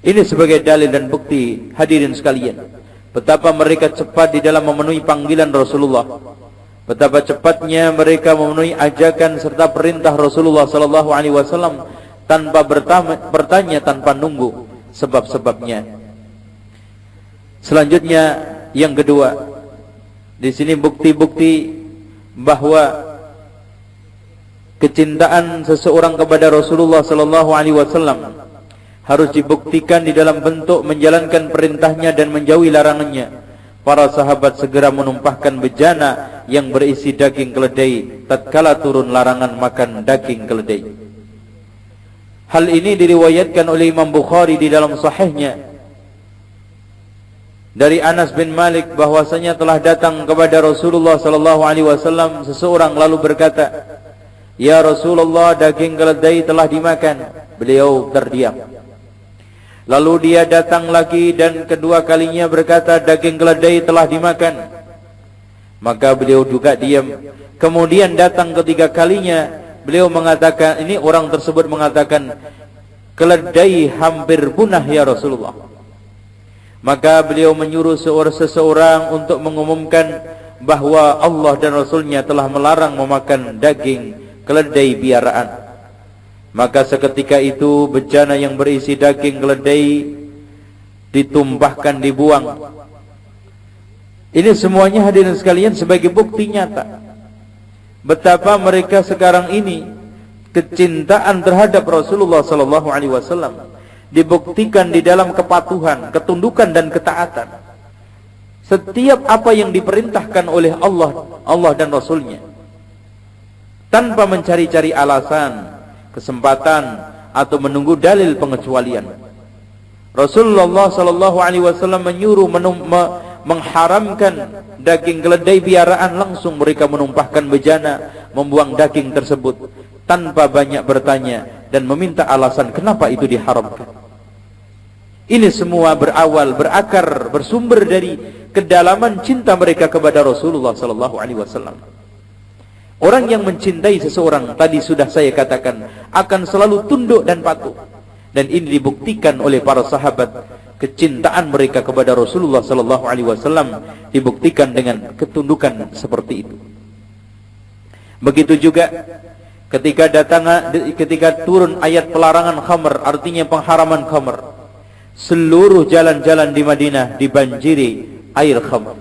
Ini sebagai dalil dan bukti, hadirin sekalian, betapa mereka cepat di dalam memenuhi panggilan Rasulullah, betapa cepatnya mereka memenuhi ajakan serta perintah Rasulullah sallallahu alaihi wasallam tanpa bertanya, tanpa nunggu sebab-sebabnya. Selanjutnya yang kedua, di sini bukti-bukti bahwa kecintaan seseorang kepada Rasulullah sallallahu alaihi wasallam harus dibuktikan di dalam bentuk menjalankan perintahnya dan menjauhi larangannya. Para sahabat segera menumpahkan bejana yang berisi daging keledai tatkala turun larangan makan daging keledai. Hal ini diriwayatkan oleh Imam Bukhari di dalam sahihnya dari Anas bin Malik bahwasanya telah datang kepada Rasulullah sallallahu alaihi wasallam seseorang lalu berkata, "Ya Rasulullah, daging keledai telah dimakan." Beliau terdiam. Lalu dia datang lagi dan kedua kalinya berkata, "Daging keledai telah dimakan." Maka beliau juga diam. Kemudian datang ketiga kalinya, beliau mengatakan, ini orang tersebut mengatakan, "Keledai hampir punah ya Rasulullah." Maka beliau menyuruh seseorang untuk mengumumkan bahwa Allah dan Rasulnya telah melarang memakan daging keledai piaraan. Maka seketika itu bejana yang berisi daging keledai ditumpahkan, dibuang. Ini semuanya hadirin sekalian sebagai bukti nyata betapa mereka sekarang ini kecintaan terhadap Rasulullah sallallahu alaihi wasallam dibuktikan di dalam kepatuhan, ketundukan dan ketaatan. Setiap apa yang diperintahkan oleh Allah dan Rasulnya, tanpa mencari-cari alasan, kesempatan atau menunggu dalil pengecualian. Rasulullah sallallahu alaihi wasallam menyuruh mengharamkan daging keledai piaraan, langsung mereka menumpahkan bejana, membuang daging tersebut tanpa banyak bertanya dan meminta alasan kenapa itu diharamkan. Ini semua berawal, berakar, bersumber dari kedalaman cinta mereka kepada Rasulullah sallallahu alaihi wasallam. Orang yang mencintai seseorang, tadi sudah saya katakan, akan selalu tunduk dan patuh. Dan ini dibuktikan oleh para sahabat. Kecintaan mereka kepada Rasulullah sallallahu alaihi wasallam dibuktikan dengan ketundukan seperti itu. Begitu juga ketika turun ayat pelarangan khamr, artinya pengharaman khamr, seluruh jalan-jalan di Madinah dibanjiri air khamr.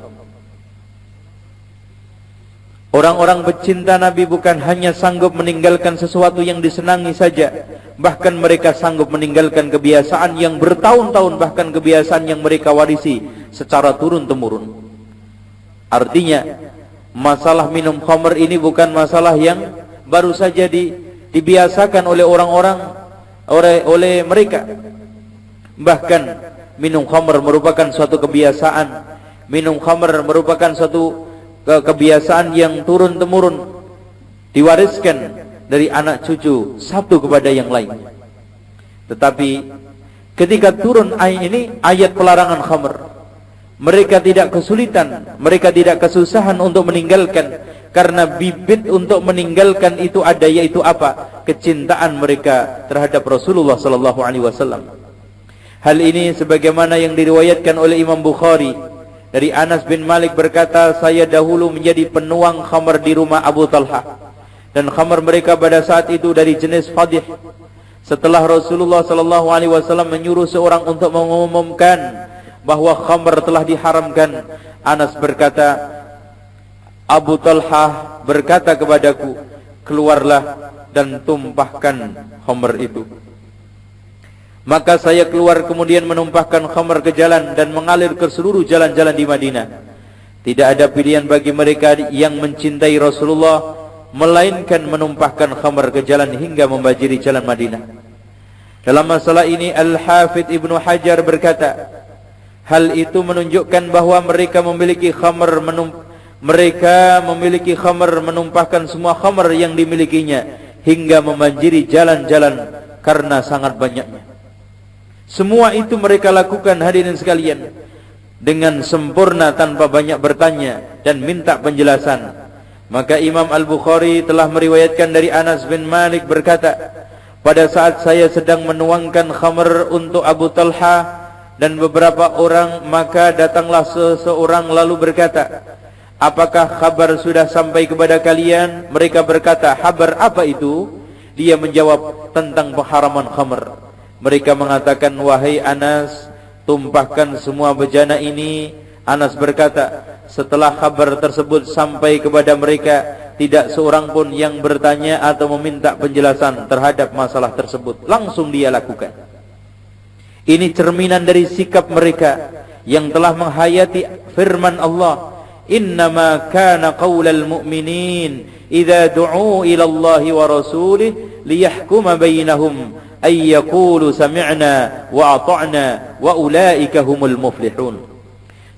Orang-orang pecinta Nabi bukan hanya sanggup meninggalkan sesuatu yang disenangi saja, bahkan mereka sanggup meninggalkan kebiasaan yang bertahun-tahun, bahkan kebiasaan yang mereka warisi secara turun-temurun. Artinya, masalah minum khamr ini bukan masalah yang baru saja dibiasakan oleh orang-orang, oleh mereka. Bahkan minum khamr merupakan suatu kebiasaan. Minum khamr merupakan suatu kebiasaan yang turun-temurun, diwariskan dari anak cucu satu kepada yang lain. Tetapi ketika turun ayat pelarangan khamr, mereka tidak kesulitan, mereka tidak kesusahan untuk meninggalkan, karena bibit untuk meninggalkan itu ada, yaitu apa? Kecintaan mereka terhadap Rasulullah sallallahu alaihi wasallam. Hal ini sebagaimana yang diriwayatkan oleh Imam Bukhari dari Anas bin Malik berkata, "Saya dahulu menjadi penuang khamr di rumah Abu Talha, dan khamr mereka pada saat itu dari jenis fadih. Setelah Rasulullah sallallahu alaihi wasallam menyuruh seorang untuk mengumumkan bahwa khamr telah diharamkan, Anas berkata, Abu Talha berkata kepadaku, keluarlah dan tumpahkan khamr itu. Maka saya keluar kemudian menumpahkan khamr ke jalan dan mengalir ke seluruh jalan-jalan di Madinah. Tidak ada pilihan bagi mereka yang mencintai Rasulullah melainkan menumpahkan khamr ke jalan hingga membanjiri jalan Madinah." Dalam masalah ini Al-Hafidh Ibnu Hajar berkata, hal itu menunjukkan bahwa mereka memiliki khamr menumpahkan semua khamr yang dimilikinya hingga membanjiri jalan-jalan karena sangat banyaknya. Semua itu mereka lakukan, hadirin sekalian, dengan sempurna tanpa banyak bertanya dan minta penjelasan. Maka Imam Al-Bukhari telah meriwayatkan dari Anas bin Malik berkata, pada saat saya sedang menuangkan khamr untuk Abu Talha dan beberapa orang, maka datanglah seseorang lalu berkata, "Apakah kabar sudah sampai kepada kalian?" Mereka berkata, "Kabar apa itu?" Dia menjawab, "Tentang pengharaman khamr." Mereka mengatakan, "Wahai Anas, tumpahkan semua bejana ini." Anas berkata, setelah kabar tersebut sampai kepada mereka, tidak seorang pun yang bertanya atau meminta penjelasan terhadap masalah tersebut. Langsung dia lakukan. Ini cerminan dari sikap mereka yang telah menghayati firman Allah, "Innama kana qaulal mu'minin idza du'u ila Allah wa rasulih liyahkuma bainahum ay yaqulu sami'na wa ata'na wa ulaika humul muflihun."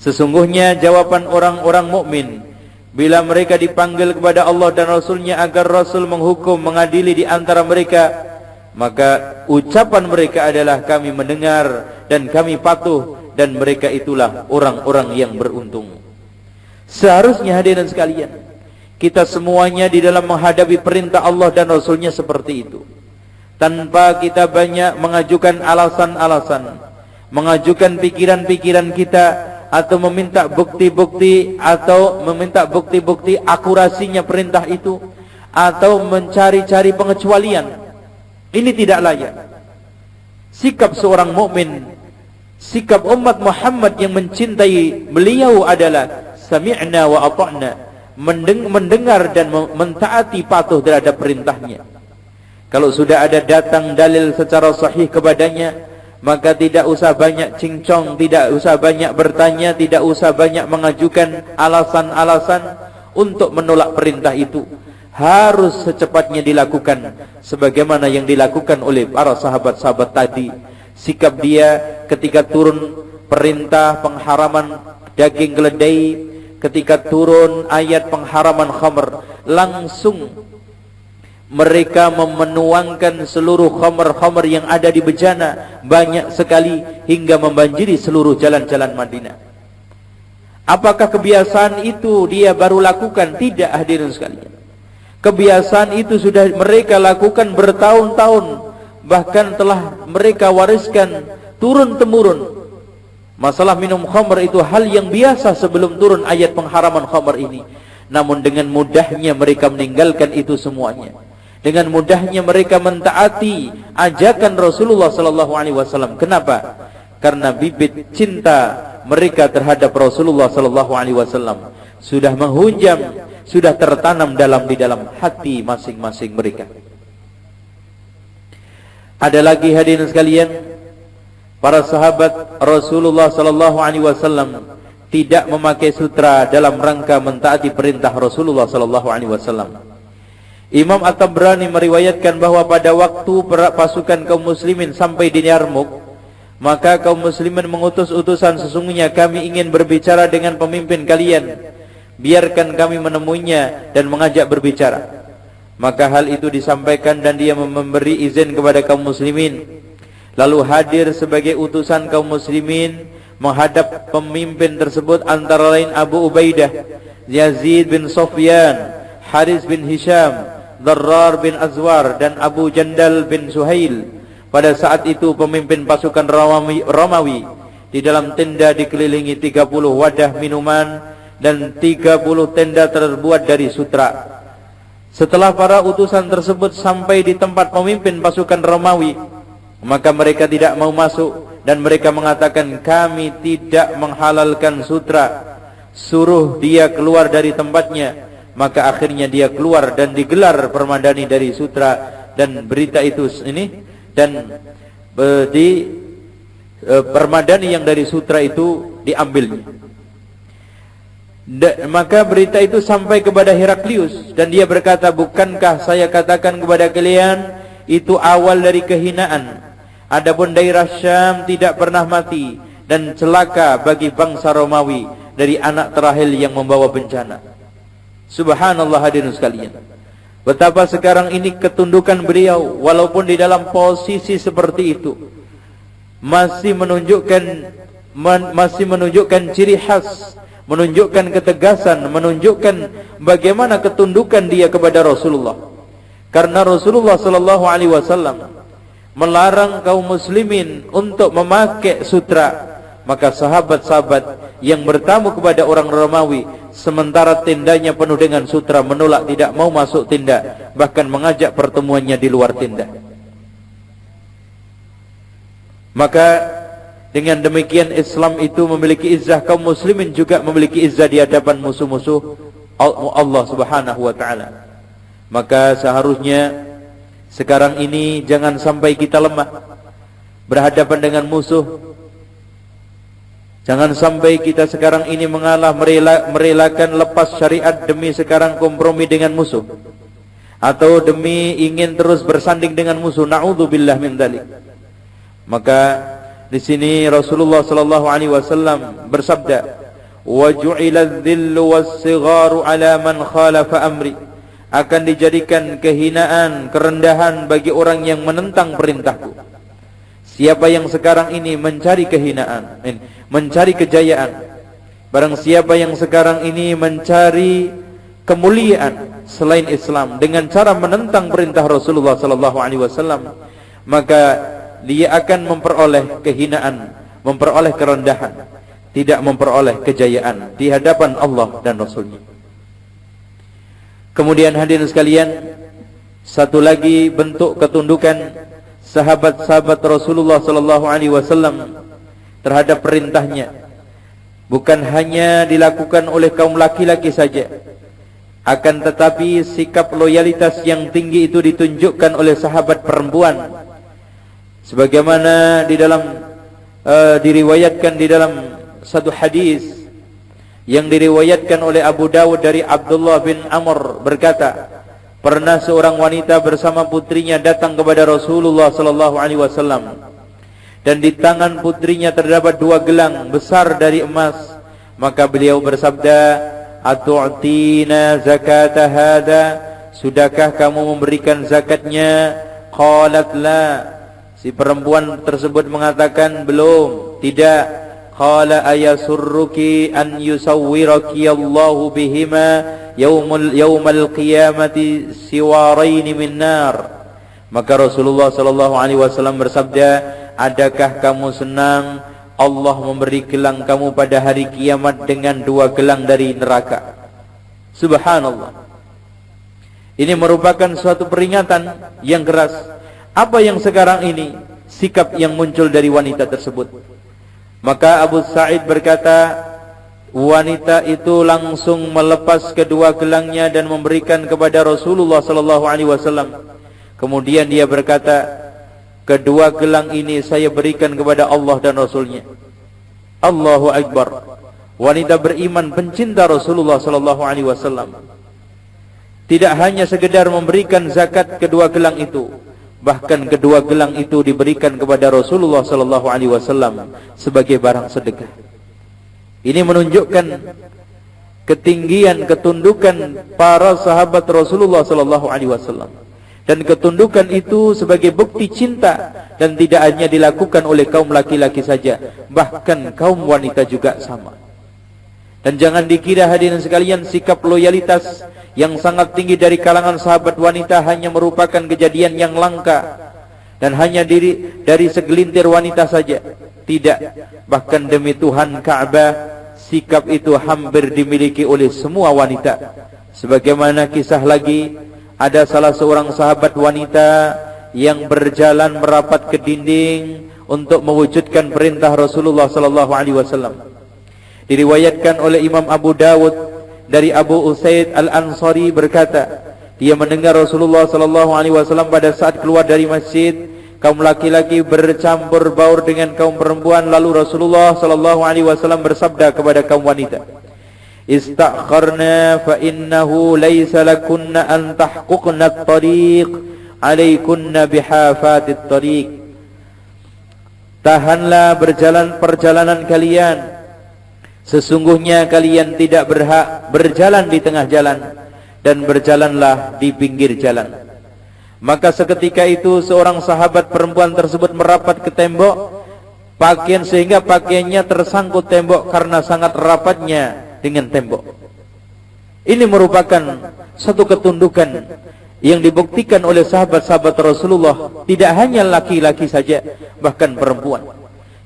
Sesungguhnya jawaban orang-orang mukmin bila mereka dipanggil kepada Allah dan Rasulnya agar Rasul menghukum, mengadili di antara mereka, maka ucapan mereka adalah kami mendengar dan kami patuh, dan mereka itulah orang-orang yang beruntung. Seharusnya hadirin sekalian, kita semuanya di dalam menghadapi perintah Allah dan Rasulnya seperti itu, tanpa kita banyak mengajukan alasan-alasan, mengajukan pikiran-pikiran kita, atau meminta bukti-bukti akurasinya perintah itu, atau mencari-cari pengecualian. Ini tidak layak. Sikap seorang mukmin, sikap umat Muhammad yang mencintai beliau adalah sami'na wa ata'na, mendengar dan mentaati, patuh terhadap perintahnya. Kalau sudah ada datang dalil secara sahih kepadanya, maka tidak usah banyak cincong, tidak usah banyak bertanya, tidak usah banyak mengajukan alasan-alasan untuk menolak perintah itu. Harus secepatnya dilakukan sebagaimana yang dilakukan oleh para sahabat-sahabat tadi. Sikap dia ketika turun perintah pengharaman daging keledai, ketika turun ayat pengharaman khamr, langsung mereka menuangkan seluruh khamr-khamr yang ada di bejana, banyak sekali hingga membanjiri seluruh jalan-jalan Madinah. Apakah kebiasaan itu dia baru lakukan? Tidak, hadirin sekalian. Kebiasaan itu sudah mereka lakukan bertahun-tahun, bahkan telah mereka wariskan turun-temurun. Masalah minum khamr itu hal yang biasa sebelum turun ayat pengharaman khamr ini. Namun dengan mudahnya mereka meninggalkan itu semuanya. Dengan mudahnya mereka mentaati ajakan Rasulullah sallallahu alaihi wasallam. Kenapa? Karena bibit cinta mereka terhadap Rasulullah sallallahu alaihi wasallam sudah menghunjam, sudah tertanam di dalam hati masing-masing mereka. Ada lagi hadirin sekalian, para sahabat Rasulullah sallallahu alaihi wasallam tidak memakai sutra dalam rangka mentaati perintah Rasulullah sallallahu alaihi wasallam. Imam At-Tabrani meriwayatkan bahwa pada waktu pasukan kaum muslimin sampai di Yarmuk, maka kaum muslimin mengutus utusan, sesungguhnya kami ingin berbicara dengan pemimpin kalian, biarkan kami menemuinya dan mengajak berbicara. Maka hal itu disampaikan dan dia memberi izin kepada kaum muslimin. Lalu hadir sebagai utusan kaum muslimin menghadap pemimpin tersebut antara lain Abu Ubaidah, Yazid bin Sufyan, Haris bin Hisham, Darrar bin Azwar, dan Abu Jandal bin Suhail. Pada saat itu pemimpin pasukan Romawi di dalam tenda dikelilingi 30 wadah minuman dan 30 tenda terbuat dari sutra. Setelah para utusan tersebut sampai di tempat pemimpin pasukan Romawi, maka mereka tidak mau masuk dan mereka mengatakan, kami tidak menghalalkan sutra, suruh dia keluar dari tempatnya. Maka akhirnya dia keluar dan digelar permadani dari sutra, dan berita itu ini, dan permadani yang dari sutra itu diambilnya. Maka berita itu sampai kepada Heraklius dan dia berkata, bukankah saya katakan kepada kalian itu awal dari kehinaan? Adapun daerah Syam tidak pernah mati dan celaka bagi bangsa Romawi dari anak terakhir yang membawa bencana. Subhanallah hadirin sekalian, betapa sekarang ini ketundukan beliau walaupun di dalam posisi seperti itu masih menunjukkan ciri khas, menunjukkan ketegasan, menunjukkan bagaimana ketundukan dia kepada Rasulullah. Karena Rasulullah sallallahu alaihi wasallam melarang kaum muslimin untuk memakai sutra, maka sahabat-sahabat yang bertamu kepada orang Romawi sementara tendanya penuh dengan sutra menolak, tidak mau masuk tenda, bahkan mengajak pertemuannya di luar tenda. Maka dengan demikian Islam itu memiliki izzah, kaum muslimin juga memiliki izzah di hadapan musuh-musuh Allah Subhanahu wa taala. Maka seharusnya sekarang ini jangan sampai kita lemah berhadapan dengan musuh. Jangan sampai kita sekarang ini mengalah, merelakan lepas syariat demi sekarang kompromi dengan musuh, atau demi ingin terus bersanding dengan musuh. Na'udzubillah min dzalik. Maka di sini Rasulullah sallallahu alaihi wasallam bersabda, wa ju'ila adh-dhillu was-sigharu 'ala man khalafa amri. Akan dijadikan kehinaan, kerendahan bagi orang yang menentang perintahku. Siapa yang sekarang ini mencari kehinaan, mencari kejayaan, barang siapa yang sekarang ini mencari kemuliaan selain Islam dengan cara menentang perintah Rasulullah sallallahu alaihi wasallam, maka dia akan memperoleh kehinaan, memperoleh kerendahan, tidak memperoleh kejayaan di hadapan Allah dan Rasulnya. Kemudian hadirin sekalian, satu lagi bentuk ketundukan sahabat-sahabat Rasulullah sallallahu alaihi wasallam terhadap perintahnya bukan hanya dilakukan oleh kaum laki-laki saja, akan tetapi sikap loyalitas yang tinggi itu ditunjukkan oleh sahabat perempuan, sebagaimana di dalam diriwayatkan di dalam satu hadis yang diriwayatkan oleh Abu Dawud dari Abdullah bin Amr berkata, pernah seorang wanita bersama putrinya datang kepada Rasulullah sallallahu alaihi wasallam, dan di tangan putrinya terdapat 2 gelang besar dari emas. Maka beliau bersabda, "Atu'tina zakata hada? Sudahkah kamu memberikan zakatnya?" Qalat la. Si perempuan tersebut mengatakan, "Belum." "Tidak." Qala ayasurruki an yusawwiraki Allahu bihima yaumal qiyamati siwaraini min nar. Maka Rasulullah sallallahu alaihi wasallam bersabda, adakah kamu senang Allah memberi gelang kamu pada hari kiamat dengan 2 gelang dari neraka? Subhanallah. Ini merupakan suatu peringatan yang keras. Apa yang sekarang ini sikap yang muncul dari wanita tersebut? Maka Abu Sa'id berkata, wanita itu langsung melepas kedua gelangnya dan memberikan kepada Rasulullah sallallahu alaihi wasallam. Kemudian dia berkata, kedua gelang ini saya berikan kepada Allah dan Rasulnya. Allahu Akbar. Wanita beriman pencinta Rasulullah sallallahu alaihi wasallam tidak hanya sekedar memberikan zakat kedua gelang itu, bahkan kedua gelang itu diberikan kepada Rasulullah sallallahu alaihi wasallam sebagai barang sedekah. Ini menunjukkan ketinggian ketundukan para sahabat Rasulullah sallallahu alaihi wasallam. Dan ketundukan itu sebagai bukti cinta, dan tidak hanya dilakukan oleh kaum laki-laki saja, bahkan kaum wanita juga sama. Dan jangan dikira hadirin sekalian, sikap loyalitas yang sangat tinggi dari kalangan sahabat wanita hanya merupakan kejadian yang langka dan hanya dari segelintir wanita saja. Tidak, bahkan demi Tuhan Ka'bah, sikap itu hampir dimiliki oleh semua wanita. Sebagaimana kisah lagi, ada salah seorang sahabat wanita yang berjalan merapat ke dinding untuk mewujudkan perintah Rasulullah sallallahu alaihi wasallam. Diriwayatkan oleh Imam Abu Dawud dari Abu Usaid Al-Ansari berkata, dia mendengar Rasulullah sallallahu alaihi wasallam pada saat keluar dari masjid, kaum laki-laki bercampur baur dengan kaum perempuan, lalu Rasulullah sallallahu alaihi wasallam bersabda kepada kaum wanita, "Istakharna fa innahu laysa lakunna an tahquqna at-tariq, 'alaykunna bihafatit tariq." Tahanlah perjalanan kalian, sesungguhnya kalian tidak berhak berjalan di tengah jalan, dan berjalanlah di pinggir jalan. Maka seketika itu seorang sahabat perempuan tersebut merapat ke tembok sehingga pakaiannya tersangkut tembok karena sangat rapatnya dengan tembok. Ini merupakan satu ketundukan yang dibuktikan oleh sahabat-sahabat Rasulullah, tidak hanya laki-laki saja, bahkan perempuan.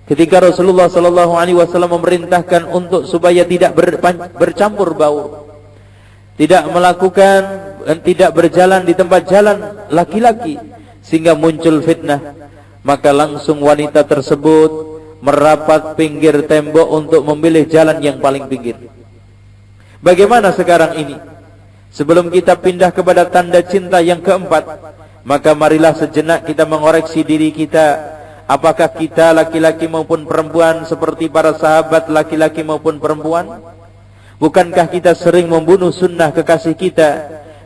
Ketika Rasulullah sallallahu alaihi wasallam memerintahkan untuk supaya tidak bercampur baur, tidak melakukan dan tidak berjalan di tempat jalan laki-laki sehingga muncul fitnah, maka langsung wanita tersebut merapat pinggir tembok untuk memilih jalan yang paling pinggir. Bagaimana sekarang ini? Sebelum kita pindah kepada tanda cinta yang keempat, maka marilah sejenak kita mengoreksi diri kita. Apakah kita laki-laki maupun perempuan seperti para sahabat laki-laki maupun perempuan? Bukankah kita sering membunuh sunnah kekasih kita,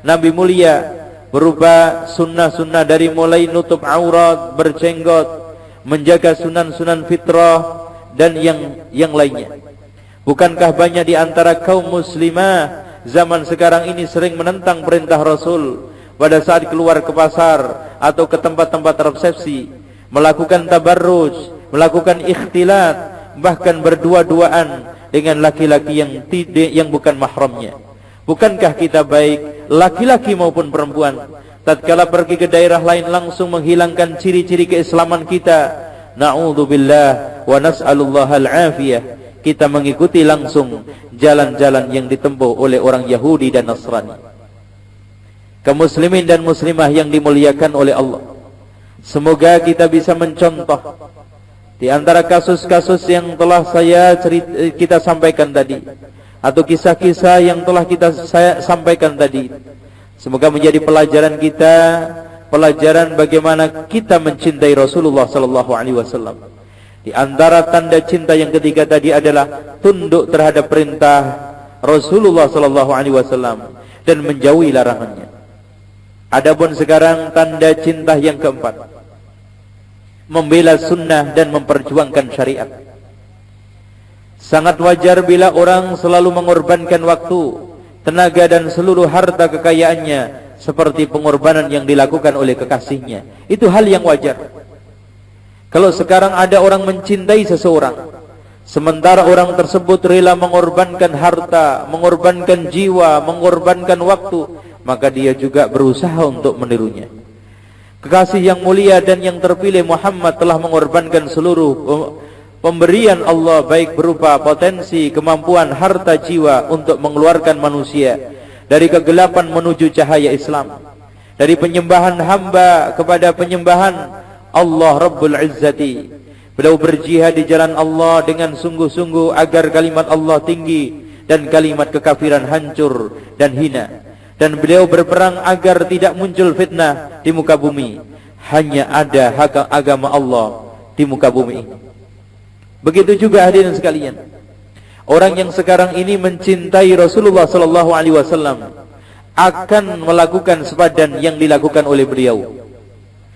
Nabi mulia, berupa sunnah-sunnah dari mulai nutup aurat, berjenggot, menjaga sunan-sunan fitrah, dan yang lainnya. Bukankah banyak di antara kaum muslimah zaman sekarang ini sering menentang perintah Rasul pada saat keluar ke pasar atau ke tempat-tempat resepsi, melakukan tabarruj, melakukan ikhtilat, bahkan berdua-duaan dengan laki-laki yang bukan mahramnya. Bukankah kita baik, laki-laki maupun perempuan, tatkala pergi ke daerah lain langsung menghilangkan ciri-ciri keislaman kita? Na'udzubillah wa nas'alullahal afiyah. Kita mengikuti langsung jalan-jalan yang ditempuh oleh orang Yahudi dan Nasrani. Kaum muslimin dan muslimah yang dimuliakan oleh Allah, semoga kita bisa mencontoh di antara kasus-kasus yang telah kita sampaikan tadi, atau kisah-kisah yang telah saya sampaikan tadi. Semoga menjadi pelajaran kita, pelajaran bagaimana kita mencintai Rasulullah sallallahu alaihi wasallam. Di antara tanda cinta yang ketiga tadi adalah tunduk terhadap perintah Rasulullah sallallahu alaihi wasallam dan menjauhi larangannya. Adapun sekarang tanda cinta yang keempat, membela sunnah dan memperjuangkan syariat. Sangat wajar bila orang selalu mengorbankan waktu, tenaga dan seluruh harta kekayaannya seperti pengorbanan yang dilakukan oleh kekasihnya. Itu hal yang wajar. Kalau sekarang ada orang mencintai seseorang, sementara orang tersebut rela mengorbankan harta, mengorbankan jiwa, mengorbankan waktu, maka dia juga berusaha untuk menirunya. Kekasih yang mulia dan yang terpilih Muhammad telah mengorbankan seluruh pemberian Allah, baik berupa potensi, kemampuan, harta, jiwa, untuk mengeluarkan manusia dari kegelapan menuju cahaya Islam, dari penyembahan hamba kepada penyembahan Allah Rabbul Izzati. Beliau berjihad di jalan Allah dengan sungguh-sungguh agar kalimat Allah tinggi dan kalimat kekafiran hancur dan hina. Dan beliau berperang agar tidak muncul fitnah di muka bumi, hanya ada agama Allah di muka bumi ini. Begitu juga hadirin sekalian, orang yang sekarang ini mencintai Rasulullah sallallahu alaihi wasallam akan melakukan sepadan yang dilakukan oleh beliau,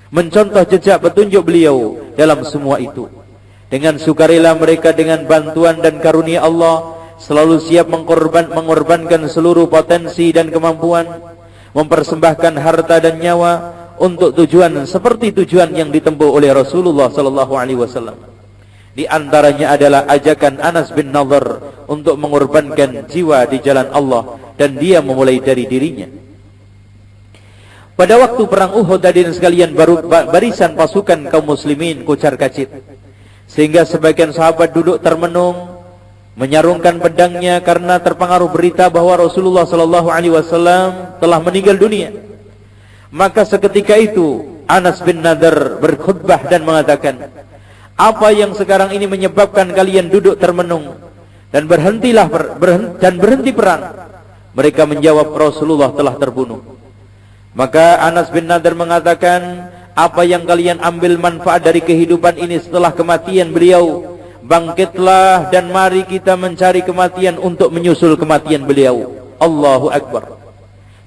mencontoh jejak petunjuk beliau dalam semua itu. Dengan sukarela mereka dengan bantuan dan karunia Allah selalu siap mengorbankan seluruh potensi dan kemampuan, mempersembahkan harta dan nyawa untuk tujuan seperti tujuan yang ditempuh oleh Rasulullah sallallahu alaihi wasallam. Di antaranya adalah ajakan Anas bin Nadhr untuk mengorbankan jiwa di jalan Allah, dan dia memulai dari dirinya. Pada waktu perang Uhud, hadirin sekalian, barisan pasukan kaum muslimin kocar-kacir, sehingga sebagian sahabat duduk termenung, menyarungkan pedangnya karena terpengaruh berita bahwa Rasulullah sallallahu alaihi wasallam telah meninggal dunia. Maka seketika itu Anas bin Nadhr berkhutbah dan mengatakan, apa yang sekarang ini menyebabkan kalian duduk termenung dan berhenti perang? Mereka menjawab, Rasulullah telah terbunuh. Maka Anas bin Nadhr mengatakan, apa yang kalian ambil manfaat dari kehidupan ini setelah kematian beliau? Bangkitlah dan mari kita mencari kematian untuk menyusul kematian beliau. Allahu Akbar.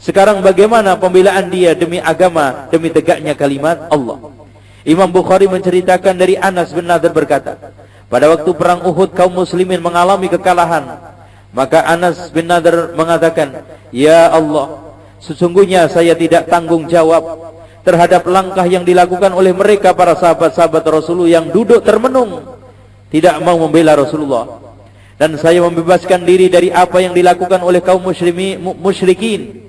Sekarang bagaimana pembelaan dia demi agama, demi tegaknya kalimat Allah? Imam Bukhari menceritakan dari Anas bin Nadhr berkata, pada waktu perang Uhud kaum muslimin mengalami kekalahan. Maka Anas bin Nadhr mengatakan, ya Allah, sesungguhnya saya tidak tanggung jawab terhadap langkah yang dilakukan oleh mereka para sahabat-sahabat Rasulullah yang duduk termenung, tidak mau membela Rasulullah. Dan saya membebaskan diri dari apa yang dilakukan oleh kaum musyrikin.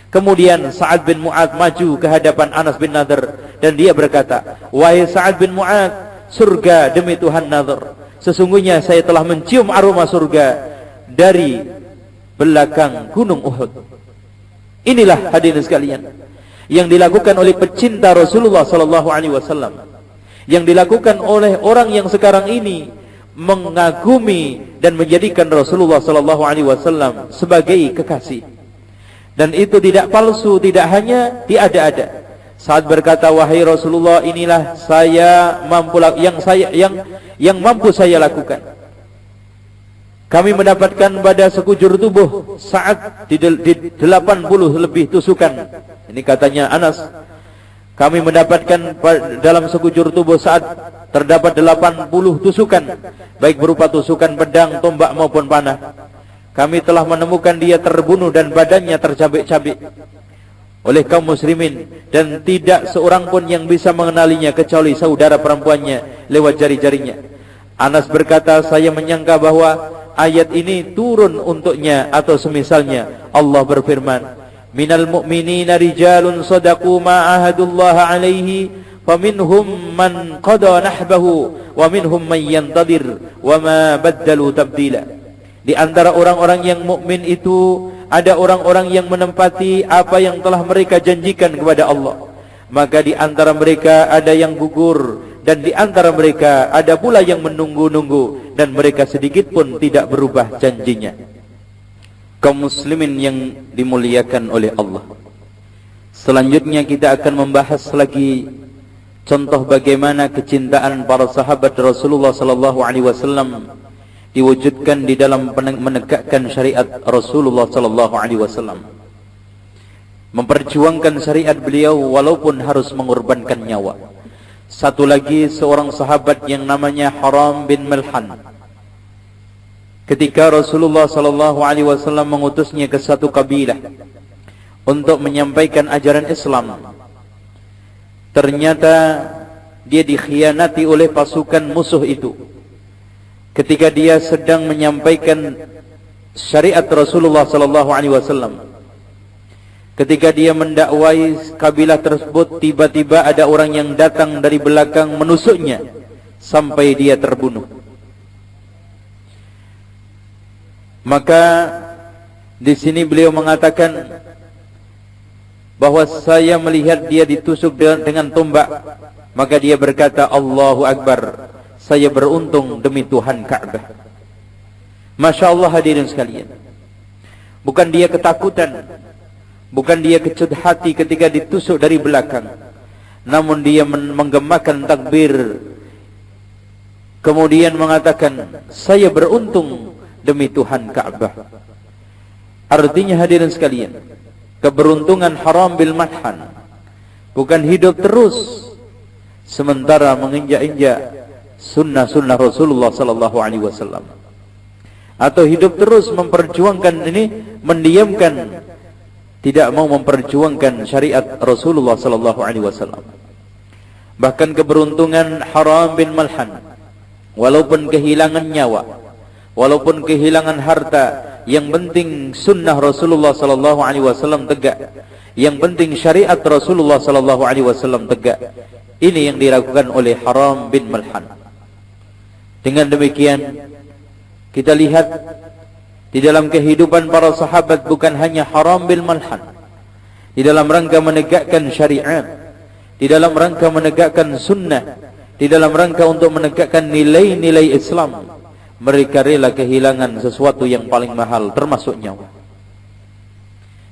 Kemudian Sa'ad bin Mu'adz maju ke hadapan Anas bin Nadhr dan dia berkata, wahai Sa'ad bin Mu'adz, surga demi Tuhan Nadhr, sesungguhnya saya telah mencium aroma surga dari belakang gunung Uhud. Inilah hadirin sekalian yang dilakukan oleh pecinta Rasulullah sallallahu alaihi wasallam, yang dilakukan oleh orang yang sekarang ini mengagumi dan menjadikan Rasulullah sallallahu alaihi wasallam sebagai kekasih. Dan itu tidak palsu, tidak hanya diada-ada. Saat berkata, wahai Rasulullah, inilah saya yang mampu saya lakukan. Kami mendapatkan pada sekujur tubuh Sa'ad di 80 lebih tusukan. Ini katanya Anas. Kami mendapatkan dalam sekujur tubuh Sa'ad terdapat 80 tusukan, baik berupa tusukan pedang, tombak maupun panah. Kami telah menemukan dia terbunuh dan badannya tercabik-cabik oleh kaum muslimin, dan tidak seorang pun yang bisa mengenalinya kecuali saudara perempuannya lewat jari-jarinya. Anas berkata, saya menyangka bahwa ayat ini turun untuknya atau semisalnya. Allah berfirman, minal mu'minina rijalun sadaqu ma ahadullaha alaihi faminhum man qada nahbahu wa minhum man yantadir wa ma baddalu tabdila. Di antara orang-orang yang mukmin itu ada orang-orang yang menempati apa yang telah mereka janjikan kepada Allah. Maka di antara mereka ada yang gugur, dan di antara mereka ada pula yang menunggu-nunggu, dan mereka sedikit pun tidak berubah janjinya. Kaum muslimin yang dimuliakan oleh Allah, selanjutnya kita akan membahas lagi contoh bagaimana kecintaan para sahabat Rasulullah sallallahu alaihi wasallam diwujudkan di dalam menegakkan syariat Rasulullah sallallahu alaihi wasallam, memperjuangkan syariat beliau walaupun harus mengorbankan nyawa. Satu lagi seorang sahabat yang namanya Haram bin Milhan. Ketika Rasulullah sallallahu alaihi wasallam mengutusnya ke satu kabilah untuk menyampaikan ajaran Islam, ternyata dia dikhianati oleh pasukan musuh itu. Ketika dia sedang menyampaikan syariat Rasulullah sallallahu alaihi wasallam, ketika dia mendakwai kabilah tersebut, tiba-tiba ada orang yang datang dari belakang menusuknya sampai dia terbunuh. Maka di sini beliau mengatakan bahwa saya melihat dia ditusuk dengan tombak. Maka dia berkata, Allahu Akbar, saya beruntung demi Tuhan Ka'bah. Masya Allah hadirin sekalian, bukan dia ketakutan, bukan dia kecut hati ketika ditusuk dari belakang, namun dia menggemakan takbir, kemudian mengatakan, saya beruntung demi Tuhan Ka'bah. Artinya hadirin sekalian, keberuntungan Haram bin Milhan bukan hidup terus sementara menginjak-injak sunnah-sunnah Rasulullah sallallahu alaihi wasallam, atau hidup terus memperjuangkan ini, mendiamkan, tidak mau memperjuangkan syariat Rasulullah sallallahu alaihi wasallam. Bahkan keberuntungan Haram bin Milhan, walaupun kehilangan nyawa, walaupun kehilangan harta, yang penting sunnah Rasulullah sallallahu alaihi wasallam tegak, yang penting syariat Rasulullah sallallahu alaihi wasallam tegak. Ini yang dilakukan oleh Haram bin Milhan. Dengan demikian, kita lihat di dalam kehidupan para sahabat bukan hanya Haram bin Milhan di dalam rangka menegakkan syariat, di dalam rangka menegakkan sunnah, di dalam rangka untuk menegakkan nilai-nilai Islam, mereka rela kehilangan sesuatu yang paling mahal, termasuk nyawa.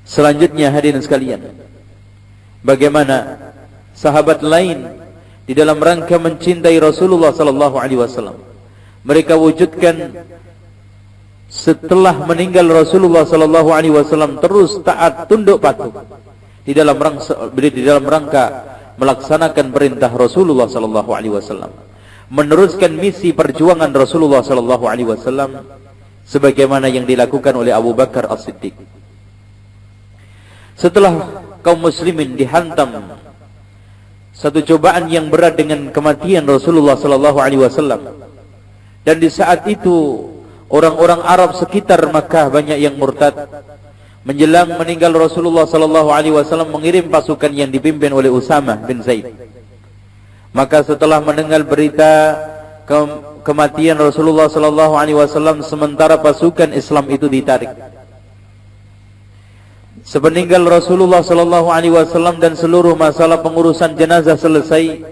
Selanjutnya hadirin sekalian, bagaimana sahabat lain di dalam rangka mencintai Rasulullah sallallahu alaihi wasallam, mereka wujudkan setelah meninggal Rasulullah sallallahu alaihi wasallam, terus taat, tunduk patuh di dalam rangka melaksanakan perintah Rasulullah sallallahu alaihi wasallam, meneruskan misi perjuangan Rasulullah sallallahu alaihi wasallam sebagaimana yang dilakukan oleh Abu Bakar As-Siddiq. Setelah kaum muslimin dihantam satu cobaan yang berat dengan kematian Rasulullah sallallahu alaihi wasallam, dan di saat itu orang-orang Arab sekitar Makkah banyak yang murtad. Menjelang meninggal Rasulullah sallallahu alaihi wasallam mengirim pasukan yang dipimpin oleh Usamah bin Zaid. Maka setelah mendengar berita kematian Rasulullah sallallahu alaihi wasallam, sementara pasukan Islam itu ditarik. Sepeninggal Rasulullah sallallahu alaihi wasallam dan seluruh masalah pengurusan jenazah selesai,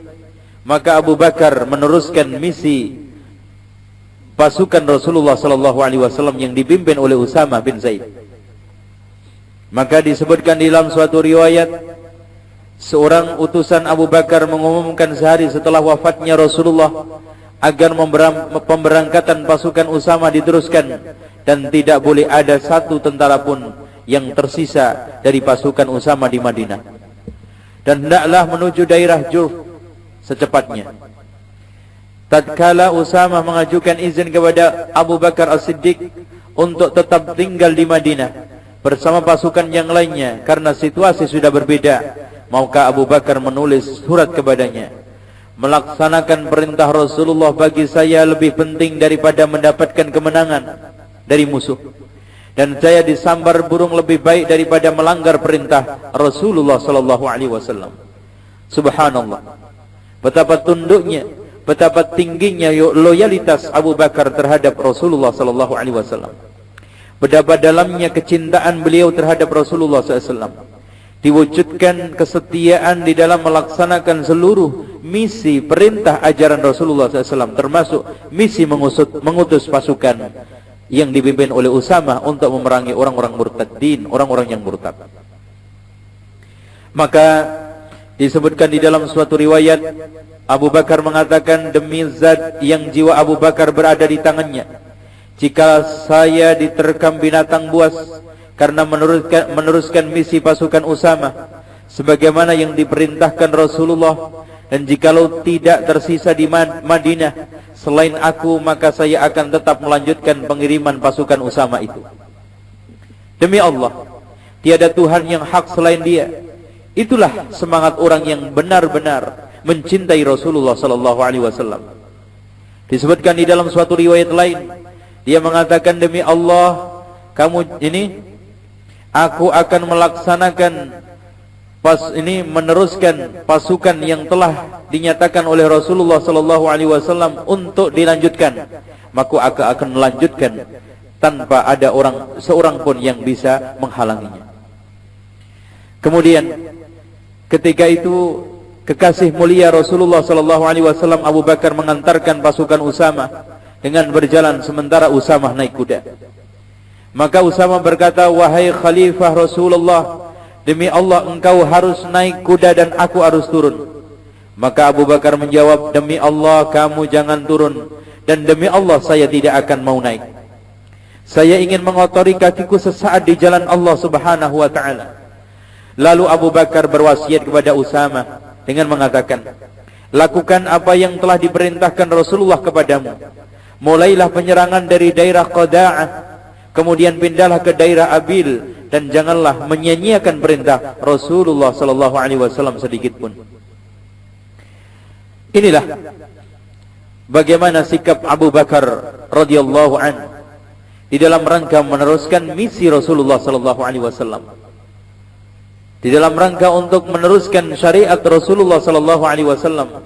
maka Abu Bakar meneruskan misi pasukan Rasulullah sallallahu alaihi wasallam yang dipimpin oleh Usamah bin Zaid. Maka disebutkan di dalam suatu riwayat, seorang utusan Abu Bakar mengumumkan sehari setelah wafatnya Rasulullah agar pemberangkatan pasukan Usamah diteruskan, dan tidak boleh ada satu tentara pun yang tersisa dari pasukan Usamah di Madinah, dan hendaklah menuju daerah Jurf secepatnya. tatkala Usamah mengajukan izin kepada Abu Bakar As-Siddiq untuk tetap tinggal di Madinah bersama pasukan yang lainnya karena situasi sudah berbeda, maka Abu Bakar menulis surat kepadanya, melaksanakan perintah Rasulullah bagi saya lebih penting daripada mendapatkan kemenangan dari musuh, dan saya disambar burung lebih baik daripada melanggar perintah Rasulullah sallallahu alaihi wasallam. Subhanallah, betapa tunduknya, betapa tingginya loyalitas Abu Bakar terhadap Rasulullah sallallahu alaihi wasallam. Betapa dalamnya kecintaan beliau terhadap Rasulullah SAW. Diwujudkan kesetiaan di dalam melaksanakan seluruh misi perintah ajaran Rasulullah SAW, termasuk misi mengutus pasukan yang dipimpin oleh Usamah untuk memerangi orang-orang murtadin, orang-orang yang murtad. Maka disebutkan di dalam suatu riwayat, Abu Bakar mengatakan, demi zat yang jiwa Abu Bakar berada di tangannya, jika saya diterkam binatang buas karena meneruskan misi pasukan Usamah sebagaimana yang diperintahkan Rasulullah, dan jikalau tidak tersisa di Madinah selain aku, maka saya akan tetap melanjutkan pengiriman pasukan Usamah itu. Demi Allah, tiada Tuhan yang hak selain Dia. Itulah semangat orang yang benar-benar mencintai Rasulullah sallallahu alaihi wasallam. Disebutkan di dalam suatu riwayat lain, dia mengatakan, demi Allah, aku akan melaksanakan meneruskan pasukan yang telah dinyatakan oleh Rasulullah sallallahu alaihi wasallam untuk dilanjutkan. Maka aku akan melanjutkan tanpa ada seorang pun yang bisa menghalanginya. Kemudian ketika itu kekasih mulia Rasulullah sallallahu alaihi wasallam Abu Bakar mengantarkan pasukan Usamah dengan berjalan sementara Usamah naik kuda. Maka Usamah berkata, wahai Khalifah Rasulullah, demi Allah engkau harus naik kuda dan aku harus turun. Maka Abu Bakar menjawab, demi Allah kamu jangan turun, dan demi Allah saya tidak akan mau naik. Saya ingin mengotori kakiku sesaat di jalan Allah Subhanahu wa ta'ala. Lalu Abu Bakar berwasiat kepada Usamah dengan mengatakan, lakukan apa yang telah diperintahkan Rasulullah kepadamu. Mulailah penyerangan dari daerah Qada'ah, kemudian pindahlah ke daerah Abil, dan janganlah menyia-nyiakan perintah Rasulullah sallallahu alaihi wasallam sedikit pun. Inilah bagaimana sikap Abu Bakar radhiyallahu an di dalam rangka meneruskan misi Rasulullah sallallahu alaihi wasallam. Di dalam rangka untuk meneruskan syariat Rasulullah sallallahu alaihi wasallam,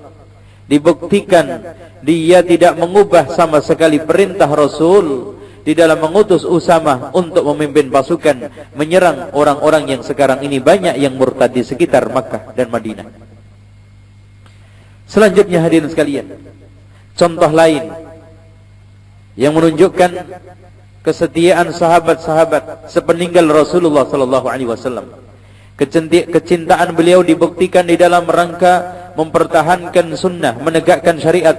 dibuktikan dia tidak mengubah sama sekali perintah Rasul di dalam mengutus Usamah untuk memimpin pasukan menyerang orang-orang yang sekarang ini banyak yang murtad di sekitar Makkah dan Madinah. Selanjutnya hadirin sekalian, contoh lain yang menunjukkan kesetiaan sahabat-sahabat sepeninggal Rasulullah sallallahu alaihi wasallam. Kecintaan beliau dibuktikan di dalam rangka mempertahankan sunnah, menegakkan syariat,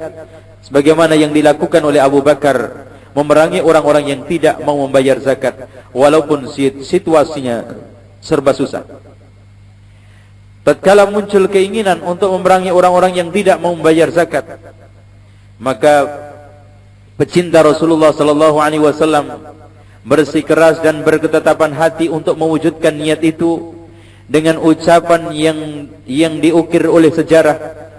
sebagaimana yang dilakukan oleh Abu Bakar, memerangi orang-orang yang tidak mau membayar zakat walaupun situasinya serba susah. Tatkala muncul keinginan untuk memerangi orang-orang yang tidak mau membayar zakat, maka pecinta Rasulullah sallallahu alaihi wasallam bersikeras dan berketetapan hati untuk mewujudkan niat itu dengan ucapan yang diukir oleh sejarah.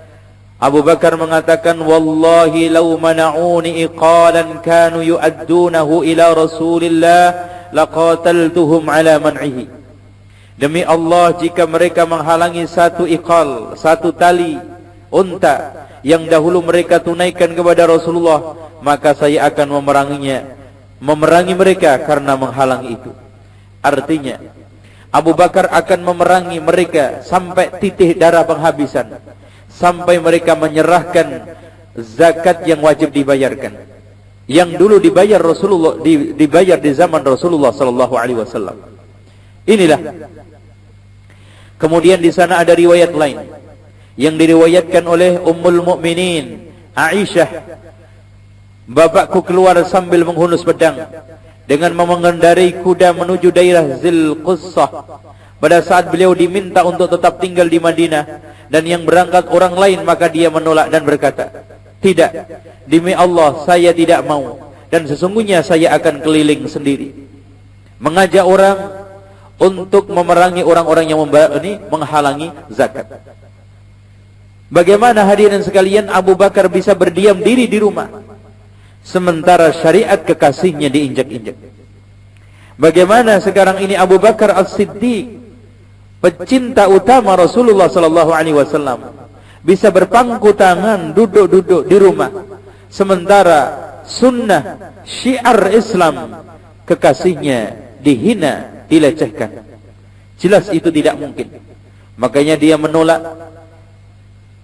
Abu Bakar mengatakan, wallahi law mana'uni iqalan kanu yu'addunahu ila Rasulillah laqataltuhum ala man'ihi. Demi Allah, jika mereka menghalangi satu iqal, satu tali unta yang dahulu mereka tunaikan kepada Rasulullah, maka saya akan memerangi mereka karena menghalangi itu. Artinya Abu Bakar akan memerangi mereka sampai titik darah penghabisan, sampai mereka menyerahkan zakat yang wajib dibayarkan, yang dulu dibayar Rasulullah, dibayar di zaman Rasulullah sallallahu alaihi wasallam. Inilah. Kemudian di sana ada riwayat lain yang diriwayatkan oleh Ummul Mukminin Aisyah, bapakku keluar sambil menghunus pedang dengan mengendarai kuda menuju daerah Zilqussah. Pada saat beliau diminta untuk tetap tinggal di Madinah dan yang berangkat orang lain, maka dia menolak dan berkata, Tidak, demi Allah saya tidak mau, dan sesungguhnya saya akan keliling sendiri mengajak orang untuk memerangi orang-orang yang menghalangi zakat. Bagaimana hadirin sekalian Abu Bakar bisa berdiam diri di rumah sementara syariat kekasihnya diinjak-injak? Bagaimana sekarang ini Abu Bakar As-Siddiq, pecinta utama Rasulullah sallallahu alaihi wasallam, bisa berpangku tangan duduk-duduk di rumah sementara sunnah syiar Islam kekasihnya dihina, dilecehkan? Jelas itu tidak mungkin. Makanya dia menolak.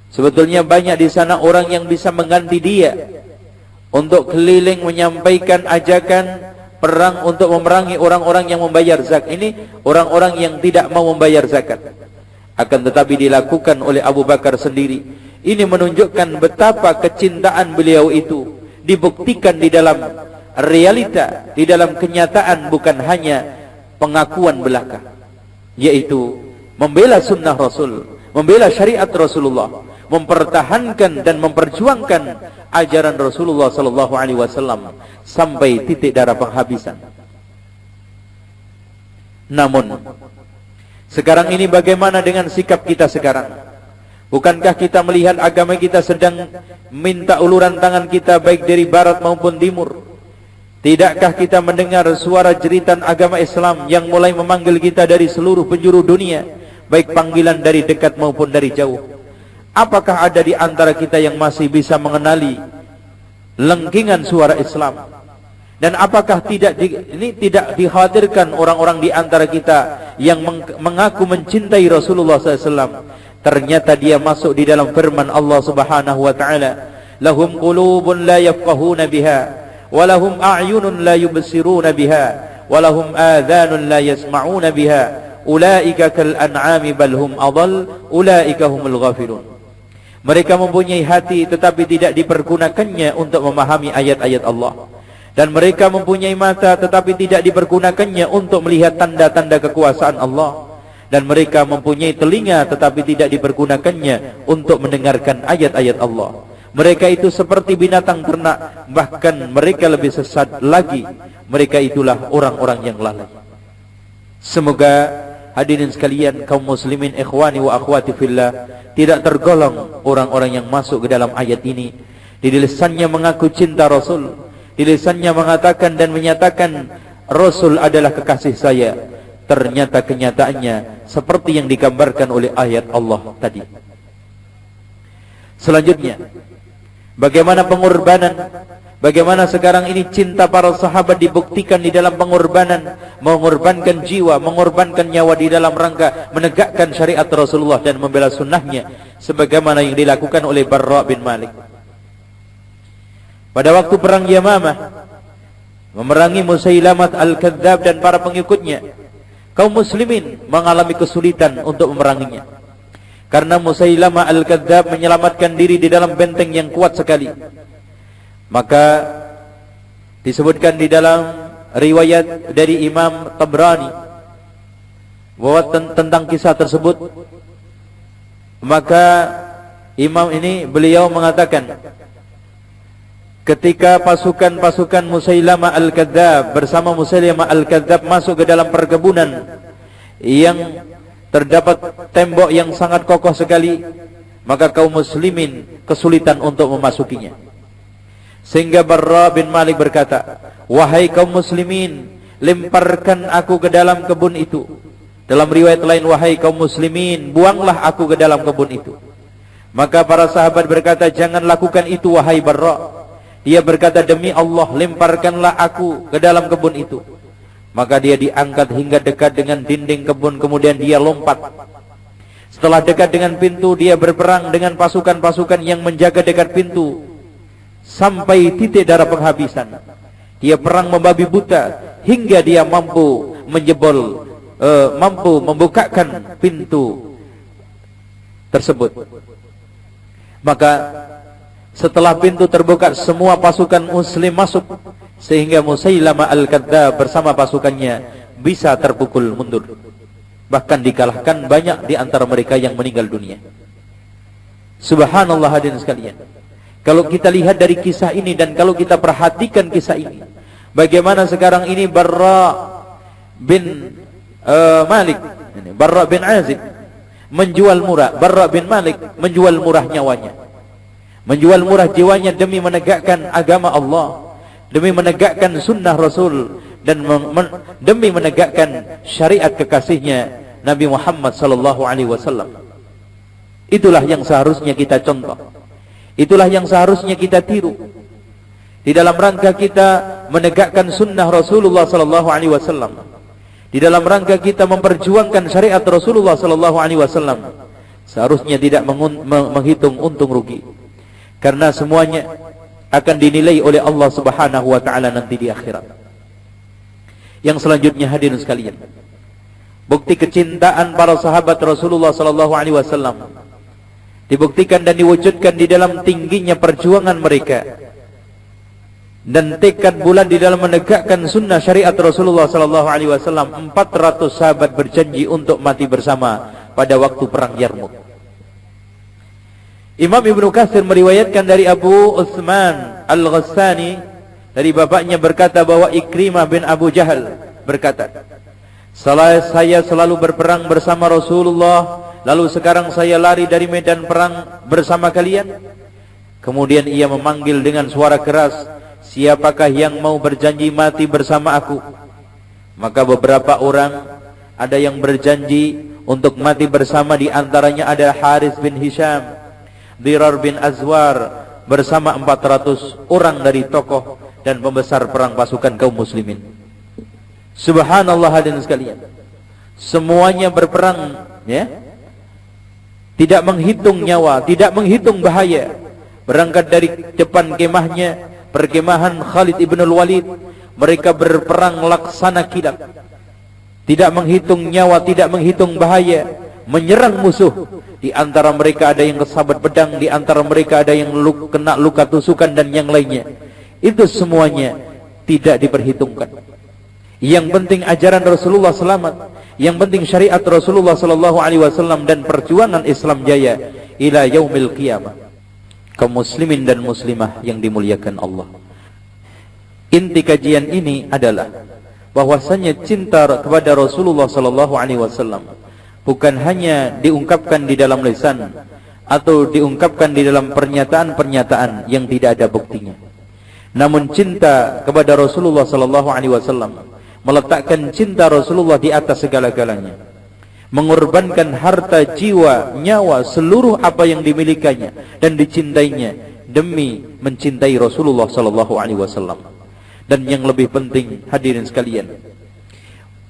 Sebetulnya banyak di sana orang yang bisa mengganti dia untuk keliling menyampaikan ajakan perang untuk memerangi orang-orang yang membayar zakat. Ini orang-orang yang tidak mau membayar zakat, akan tetapi dilakukan oleh Abu Bakar sendiri. Ini menunjukkan betapa kecintaan beliau itu dibuktikan di dalam realita, di dalam kenyataan, bukan hanya pengakuan belaka, yaitu membela sunnah Rasul, membela syariat Rasulullah, mempertahankan dan memperjuangkan ajaran Rasulullah sallallahu alaihi wasallam sampai titik darah penghabisan. Namun sekarang ini bagaimana dengan sikap kita sekarang? Bukankah kita melihat agama kita sedang minta uluran tangan kita baik dari barat maupun timur? Tidakkah kita mendengar suara jeritan agama Islam yang mulai memanggil kita dari seluruh penjuru dunia, baik panggilan dari dekat maupun dari jauh? Apakah ada di antara kita yang masih bisa mengenali lengkingan suara Islam? Dan apakah tidak dikhawatirkan orang-orang di antara kita yang mengaku mencintai Rasulullah SAW, ternyata dia masuk di dalam firman Allah Subhanahu wa taala, lahum qulubun la yafqahuna biha wa lahum a'yunun la yubsiruna biha wa lahum adhanun la yasma'una biha ulaika kal an'ami bal hum adall ulaika humul ghafilun. Mereka mempunyai hati tetapi tidak dipergunakannya untuk memahami ayat-ayat Allah, dan mereka mempunyai mata tetapi tidak dipergunakannya untuk melihat tanda-tanda kekuasaan Allah, dan mereka mempunyai telinga tetapi tidak dipergunakannya untuk mendengarkan ayat-ayat Allah. Mereka itu seperti binatang ternak, bahkan mereka lebih sesat lagi. Mereka itulah orang-orang yang lalai. Semoga hadirin sekalian, kaum muslimin ikhwani wa akhwati fillah, tidak tergolong orang-orang yang masuk ke dalam ayat ini. Di lisannya mengaku cinta Rasul, di lisannya mengatakan dan menyatakan Rasul adalah kekasih saya, ternyata kenyataannya seperti yang digambarkan oleh ayat Allah tadi. Selanjutnya, bagaimana pengorbanan? Bagaimana sekarang ini cinta para sahabat dibuktikan di dalam pengorbanan, mengorbankan jiwa, mengorbankan nyawa di dalam rangka menegakkan syariat Rasulullah dan membela sunnahnya, sebagaimana yang dilakukan oleh Barra bin Malik pada waktu perang Yamamah, memerangi Musailamah al-Kadzdzab dan para pengikutnya. Kaum muslimin mengalami kesulitan untuk memeranginya, karena Musailamah al-Kadzdzab menyelamatkan diri di dalam benteng yang kuat sekali. Maka disebutkan di dalam riwayat dari Imam Tabrani bahwa tentang kisah tersebut, maka imam ini beliau mengatakan, ketika pasukan-pasukan Musailamah al-Kadzdzab bersama Musailamah al-Kadzdzab masuk ke dalam perkebunan yang terdapat tembok yang sangat kokoh sekali, maka kaum muslimin kesulitan untuk memasukinya. Sehingga Barra bin Malik berkata, wahai kaum muslimin, lemparkan aku ke dalam kebun itu. Dalam riwayat lain, wahai kaum muslimin, buanglah aku ke dalam kebun itu. Maka para sahabat berkata, jangan lakukan itu wahai Barra. Dia berkata, demi Allah, lemparkanlah aku ke dalam kebun itu. Maka dia diangkat hingga dekat dengan dinding kebun, kemudian dia lompat. Setelah dekat dengan pintu, dia berperang dengan pasukan-pasukan yang menjaga dekat pintu sampai titik darah penghabisan. Dia perang membabi buta hingga dia mampu menjebol, mampu membukakan pintu tersebut. Maka setelah pintu terbuka, semua pasukan muslim masuk, sehingga Musailamah al-Kadzdzab bersama pasukannya bisa terpukul mundur. Bahkan dikalahkan banyak di antara mereka yang meninggal dunia. Subhanallah hadirin sekalian. Kalau kita lihat dari kisah ini dan kalau kita perhatikan kisah ini, bagaimana sekarang ini Barra bin Malik, Barra bin Azib menjual murah, Barra bin Malik menjual murah nyawanya, menjual murah jiwanya demi menegakkan agama Allah, demi menegakkan sunnah Rasul, dan demi menegakkan syariat kekasihnya Nabi Muhammad sallallahu alaihi wasallam. Itulah yang seharusnya kita contoh. Itulah yang seharusnya kita tiru di dalam rangka kita menegakkan sunnah Rasulullah sallallahu alaihi wasallam, di dalam rangka kita memperjuangkan syariat Rasulullah sallallahu alaihi wasallam. Seharusnya tidak menghitung untung rugi, karena semuanya akan dinilai oleh Allah Subhanahu wa taala nanti di akhirat. Yang selanjutnya, hadirin sekalian, bukti kecintaan para sahabat Rasulullah sallallahu alaihi wasallam dibuktikan dan diwujudkan di dalam tingginya perjuangan mereka dan tekad bulat di dalam menegakkan sunnah syariat Rasulullah sallallahu alaihi wasallam. 400 sahabat berjanji untuk mati bersama pada waktu perang Yarmuk. Imam Ibnu Katsir meriwayatkan dari Abu Utsman Al-Ghassani, dari bapaknya berkata bahwa Ikrimah bin Abu Jahal berkata, saya selalu berperang bersama Rasulullah, lalu sekarang saya lari dari medan perang bersama kalian. Kemudian ia memanggil dengan suara keras, siapakah yang mau berjanji mati bersama aku? Maka beberapa orang ada yang berjanji untuk mati bersama, di antaranya ada Haris bin Hisham, Dirar bin Azwar, bersama 400 orang dari tokoh dan pembesar perang pasukan kaum muslimin. Subhanallah, hadirin sekalian, semuanya berperang, ya, tidak menghitung nyawa, tidak menghitung bahaya. Berangkat dari depan kemahnya, perkemahan Khalid ibn al-Walid, mereka berperang laksana kilat, tidak menghitung nyawa, tidak menghitung bahaya, menyerang musuh. Di antara mereka ada yang kesabet pedang, di antara mereka ada yang kena luka tusukan dan yang lainnya. Itu semuanya tidak diperhitungkan. Yang penting ajaran Rasulullah selamat, yang penting syariat Rasulullah sallallahu alaihi wasallam dan perjuangan Islam jaya ila yaumil qiyamah. Kaum muslimin dan muslimah yang dimuliakan Allah, inti kajian ini adalah bahwasanya cinta kepada Rasulullah sallallahu alaihi wasallam bukan hanya diungkapkan di dalam lisan atau diungkapkan di dalam pernyataan-pernyataan yang tidak ada buktinya. Namun cinta kepada Rasulullah sallallahu alaihi wasallam meletakkan cinta Rasulullah di atas segala-galanya, mengorbankan harta, jiwa, nyawa, seluruh apa yang dimilikinya dan dicintainya demi mencintai Rasulullah sallallahu alaihi wasallam. Dan yang lebih penting, hadirin sekalian,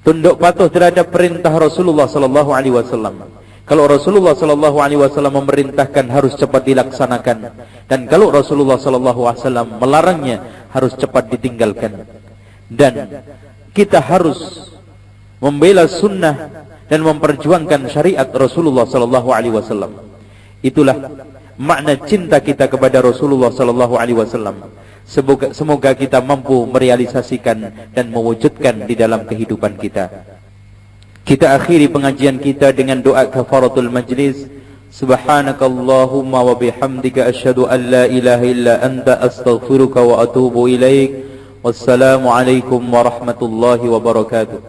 tunduk patuh terhadap perintah Rasulullah sallallahu alaihi wasallam. Kalau Rasulullah sallallahu alaihi wasallam memerintahkan, harus cepat dilaksanakan, dan kalau Rasulullah sallallahu alaihi wasallam melarangnya, harus cepat ditinggalkan. Dan kita harus membela sunnah dan memperjuangkan syariat Rasulullah sallallahu alaihi wasallam. Itulah makna cinta kita kepada Rasulullah sallallahu alaihi wasallam. Semoga kita mampu merealisasikan dan mewujudkan di dalam kehidupan kita. Kita akhiri pengajian kita dengan doa kafaratul majlis. Subhanakallahumma wa bihamdika asyhadu an la ilaha illa anta astaghfiruka wa atubu ilaik. Wassalamualaikum warahmatullahi wabarakatuh.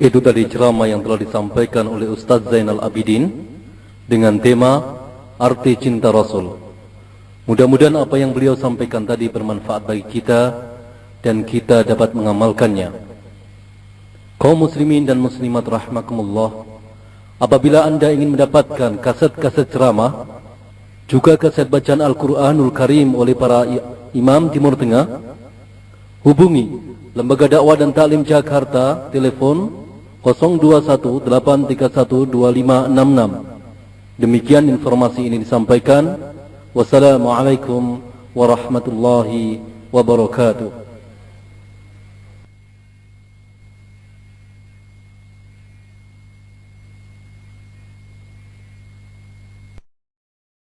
Itu tadi ceramah yang telah disampaikan oleh Ustaz Zainal Abidin dengan tema Arti Cinta Rasul. Mudah-mudahan apa yang beliau sampaikan tadi bermanfaat bagi kita dan kita dapat mengamalkannya. Kaum muslimin dan muslimat rahimakumullah, apabila Anda ingin mendapatkan kaset-kaset ceramah, juga kaset bacaan Al-Quranul Karim oleh para Imam Timur Tengah, hubungi Lembaga Dakwah dan Taklim Jakarta, telepon 0218312566. Demikian informasi ini disampaikan. Wassalamualaikum warahmatullahi wabarakatuh.